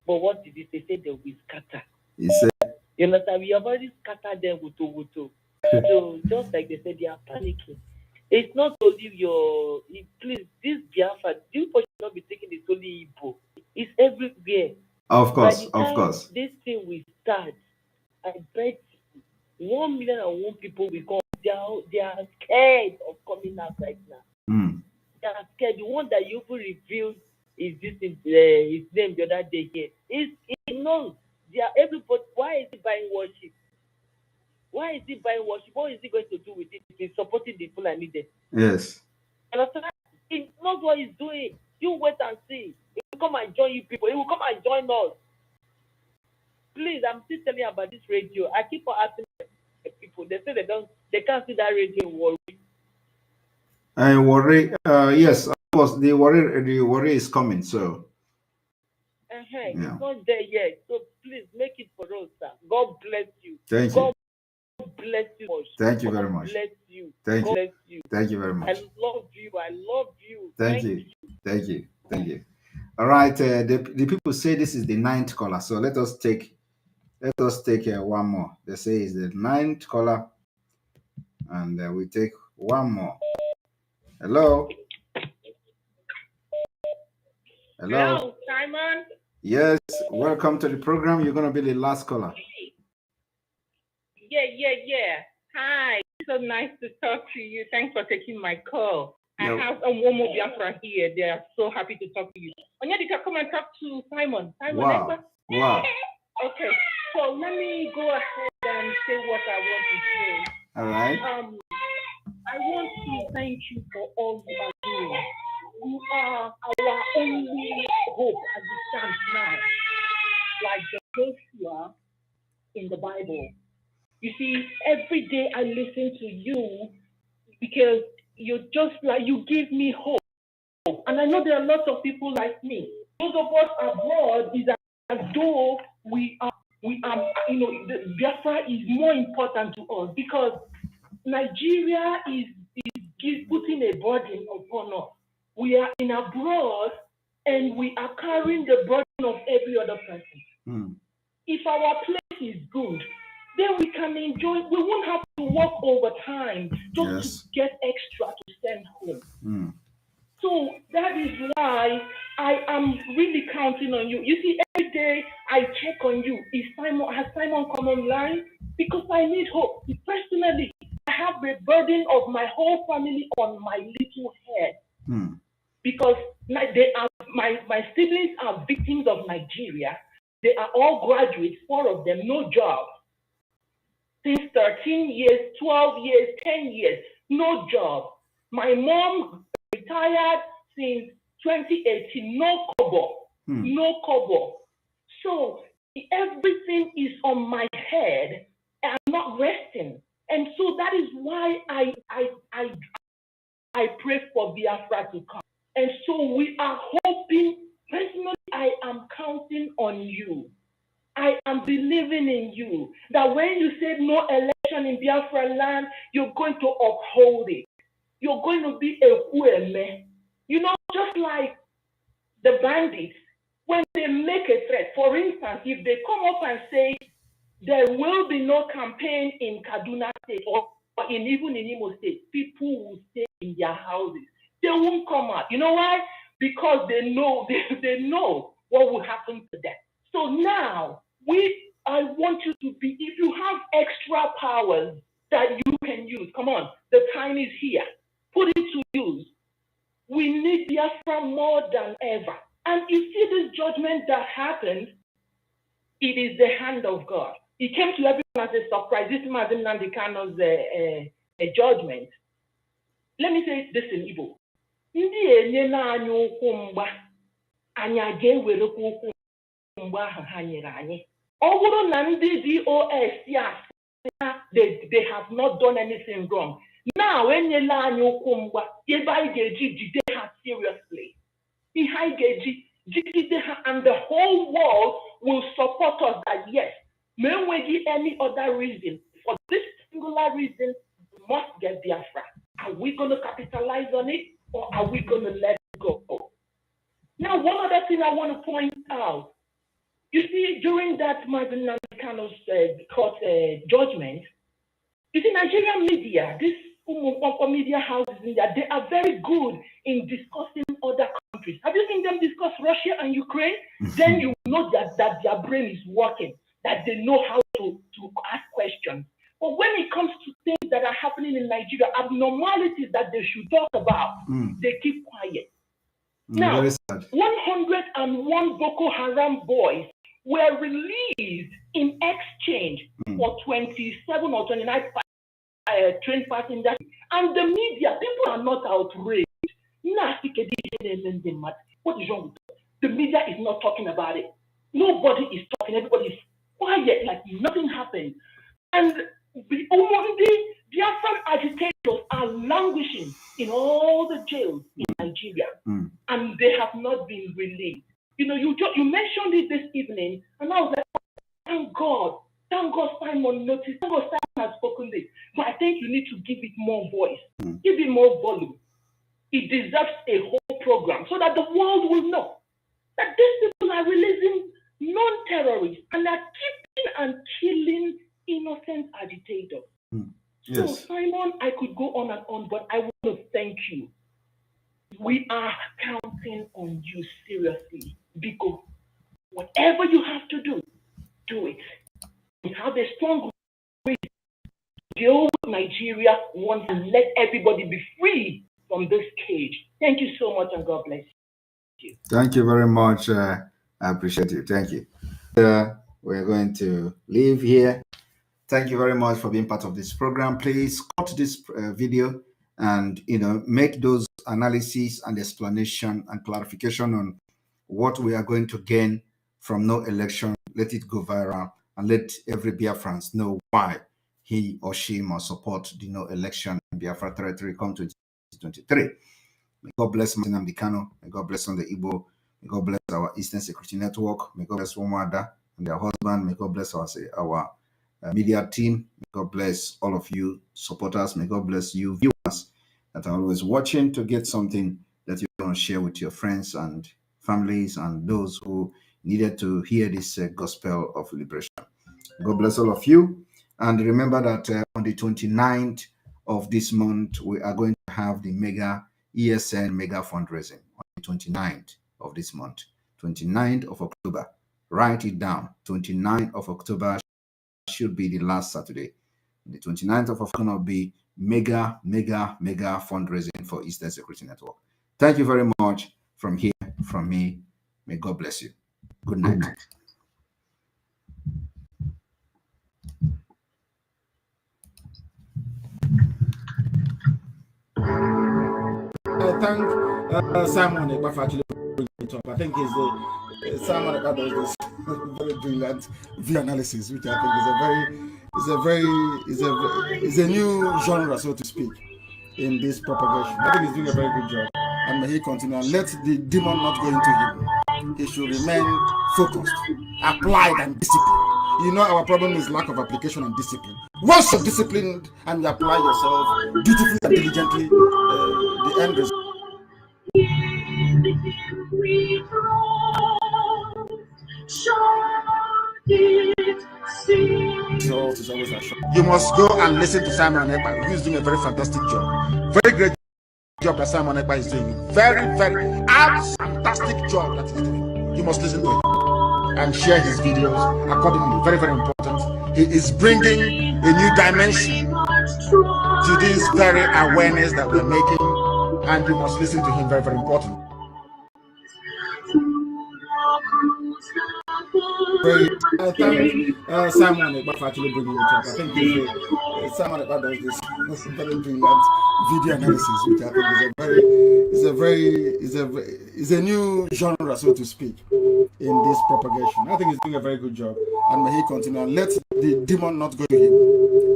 But what did he say? He said they will scatter. He said, you understand? We have already scattered them with wuto. So just like they said, they are panicking. It's not only your, please, this Biafra, this should not be taking the solely Igbo. It's everywhere. Of course, By the time of course. this thing will start, I bet 1,000,001 people will come. They are scared of coming out right now. They are scared. The one that you will reveal is this his name the other day here. He knows. They are everybody. Why is he buying worship? Why is he buying worship? What is he going to do with it? He's supporting the people I needed. Yes. And after that, he knows what he's doing. You wait and see. He will come and join you people. He will come and join us. Please, I'm still telling you about this radio. I keep on asking people. They say they can't see that radio in Warri. Worry. Yes, of course. The worry is coming. So. Yeah. It's not there yet. So please make it for us, sir. God bless you. Thank God you. Bless you much. Thank you very much. Bless you. Thank God you. Bless you. Thank you very much. I love you. I love you. Thank you. Thank you. Thank you. All right. The people say this is the 9th caller. So let us take one more. They say it's the 9th caller, and we take one more. Hello. Hello, Simon. Yes. Welcome to the program. You're gonna be the last caller. Yeah. Hi. It's so nice to talk to you. Thanks for taking my call. I have a one more Biafra here. They are so happy to talk to you. Onyedika, come and talk to Simon. Wow. Okay. So let me go ahead and say what I want to say. All right. I want to thank you for all you are doing. You are our only hope as it stands now. Like the Joshua in the Bible. You see, every day I listen to you because you're just like, you give me hope. And I know there are lots of people like me. Those of us abroad is as though we are, the Biafra is more important to us because Nigeria is putting a burden upon us. We are in abroad and we are carrying the burden of every other person. If our place is good, then we can enjoy. We won't have to work overtime just to get extra to send home. So that is why I am really counting on you. You see, every day I check on you. Has Simon come online? Because I need hope. Personally, I have the burden of my whole family on my little head. Because my siblings are victims of Nigeria. They are all graduates, 4 of them, no job. Since 13 years, 12 years, 10 years, no job. My mom retired since 2018, no kobo. So everything is on my head. I'm not resting. And so that is why I pray for Biafra to come. And so we are hoping, personally, I am counting on you. I am believing in you that when you said no election in Biafra land, you're going to uphold it. You're going to be a hueme. You know, just like the bandits, when they make a threat, for instance, if they come up and say there will be no campaign in Kaduna State or even in Imo State, people will stay in their houses. They won't come out. You know why? Because they know what will happen to them. So now, I want you to be, if you have extra powers that you can use, come on, the time is here. Put it to use. We need Biafra more than ever. And you see this judgment that happened, it is the hand of God. It came to everyone as a surprise. This man Nnamdi Kanu's a judgment. Let me say this in Igbo. Ndị enye na-anyị ụkwụ mgba, anyị ga-ewerekwa ụkwụ mgba ahụ ha nyere anyị. Ọ bụrụ na ndị DOS they have not done anything wrong. Now, enyela anyị ụkwụ mgba, ebe anyị ga-eji jide ha seriously. Ihe anyị ga-eji jide ha, and the whole world will support us that yes, may we give any other reason. For this singular reason, we must get Biafra. Are we going to capitalize on it, or are we going to let it go? Now, one other thing I want to point out. You see, during that Nnamdi Kanu's court judgment, you see, Nigerian media, these media houses in there, they are very good in discussing other countries. Have you seen them discuss Russia and Ukraine? Then you know that their brain is working, that they know how to ask questions. But when it comes to things that are happening in Nigeria, abnormalities that they should talk about, they keep quiet. Now, 101 Boko Haram boys were released in exchange for 27 or 29 train passengers, and the media, people are not outraged. What is wrong with that? The media is not talking about it. Nobody is talking. Everybody is quiet, like nothing happened. And the Biafran agitators are languishing in all the jails in Nigeria, and they have not been released. You know, you mentioned it this evening, and I was like, thank God Simon noticed, thank God Simon has spoken this. But I think you need to give it more voice, give it more volume. It deserves a whole program so that the world will know that these people are releasing non-terrorists and are keeping and killing innocent agitators. So Simon, I could go on and on, but I want to thank you. We are counting on you seriously, Biko. Whatever you have to do, do it. We have a strong way to deal with Nigeria once and let everybody be free from this cage. Thank you so much, and God bless you. Thank you very much. I appreciate you. Thank you. We're going to leave here. Thank you very much for being part of this program. Please cut this video and make those analysis and explanation and clarification on what we are going to gain from no election. Let it go viral and let every Biafrans know why he or she must support the no election in Biafra territory come 2023. May God bless Nnamdi Kanu. May God bless on the Igbo. May God bless our Eastern Security Network. May God bless Womada and their husband. May God bless our media team. May God bless all of you supporters. May God bless you viewers that are always watching to get something that you want to share with your friends and families and those who needed to hear this gospel of liberation. God bless all of you. And remember that on the 29th of this month, we are going to have the mega ESN mega fundraising on the 29th of this month, 29th of October. Write it down. 29th of October should be the last Saturday. The 29th of October will be mega fundraising for Eastern Security Network. Thank you very much from here, from me. May God bless you. Good night. I thank Simon Ekpa for actually bringing it up. I think Simon Ekpa does this very brilliant view analysis, which I think is a new genre, so to speak, in this propagation. I think he's doing a very good job, and may he continue and let the demon not go into him. He should remain focused, applied, and disciplined. You know, our problem is lack of application and discipline. Once you're disciplined and you apply yourself dutifully and diligently, the end result. You must go and listen to Simon Ekpa, who is doing a very fantastic job. Very great job that Simon Ekpa is doing. Very fantastic job that he's doing. You must listen to him and share his videos accordingly. Very, very important. He is bringing a new dimension to this very awareness that we're making, and you must listen to him. Very, very important. very. I thank Simon Ekpa for actually bringing it up. I think Simon Ekpa does this very brilliant video analysis, which I think is a new genre, so to speak, in this propagation. I think he's doing a very good job, and may he continue. And let the demon not go to him.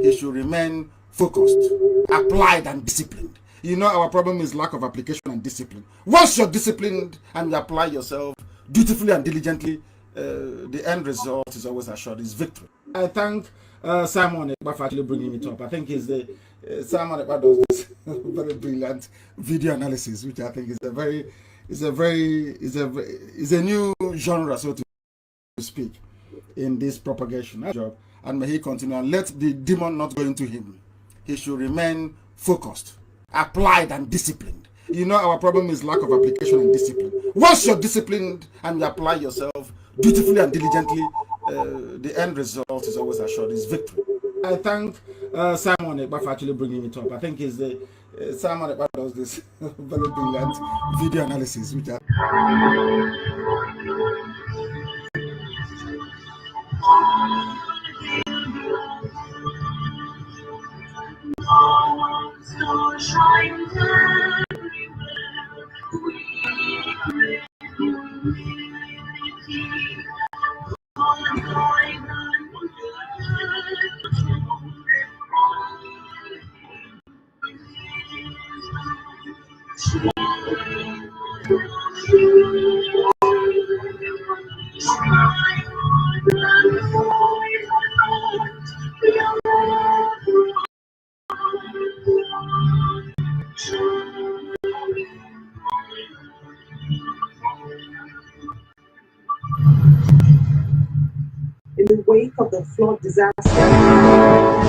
He should remain focused, applied, and disciplined. You know, our problem is lack of application and discipline. Once you're disciplined and you apply yourself dutifully and diligently, the end result is always assured, is victory. I thank Simon Ekpa for actually bringing it up. I think Simon Ekpa does this very brilliant video analysis, which I think is a new genre, so to speak, in this propagation. And may he continue, and let the demon not go into him. He should remain focused, applied, and disciplined. You know, our problem is lack of application and discipline. Once you're disciplined and you apply yourself dutifully and diligently, the end result is always assured, is victory. I thank Simon Ekpa for actually bringing it up. I think Simon Ekpa does this very brilliant video analysis, which in the wake of the flood disaster.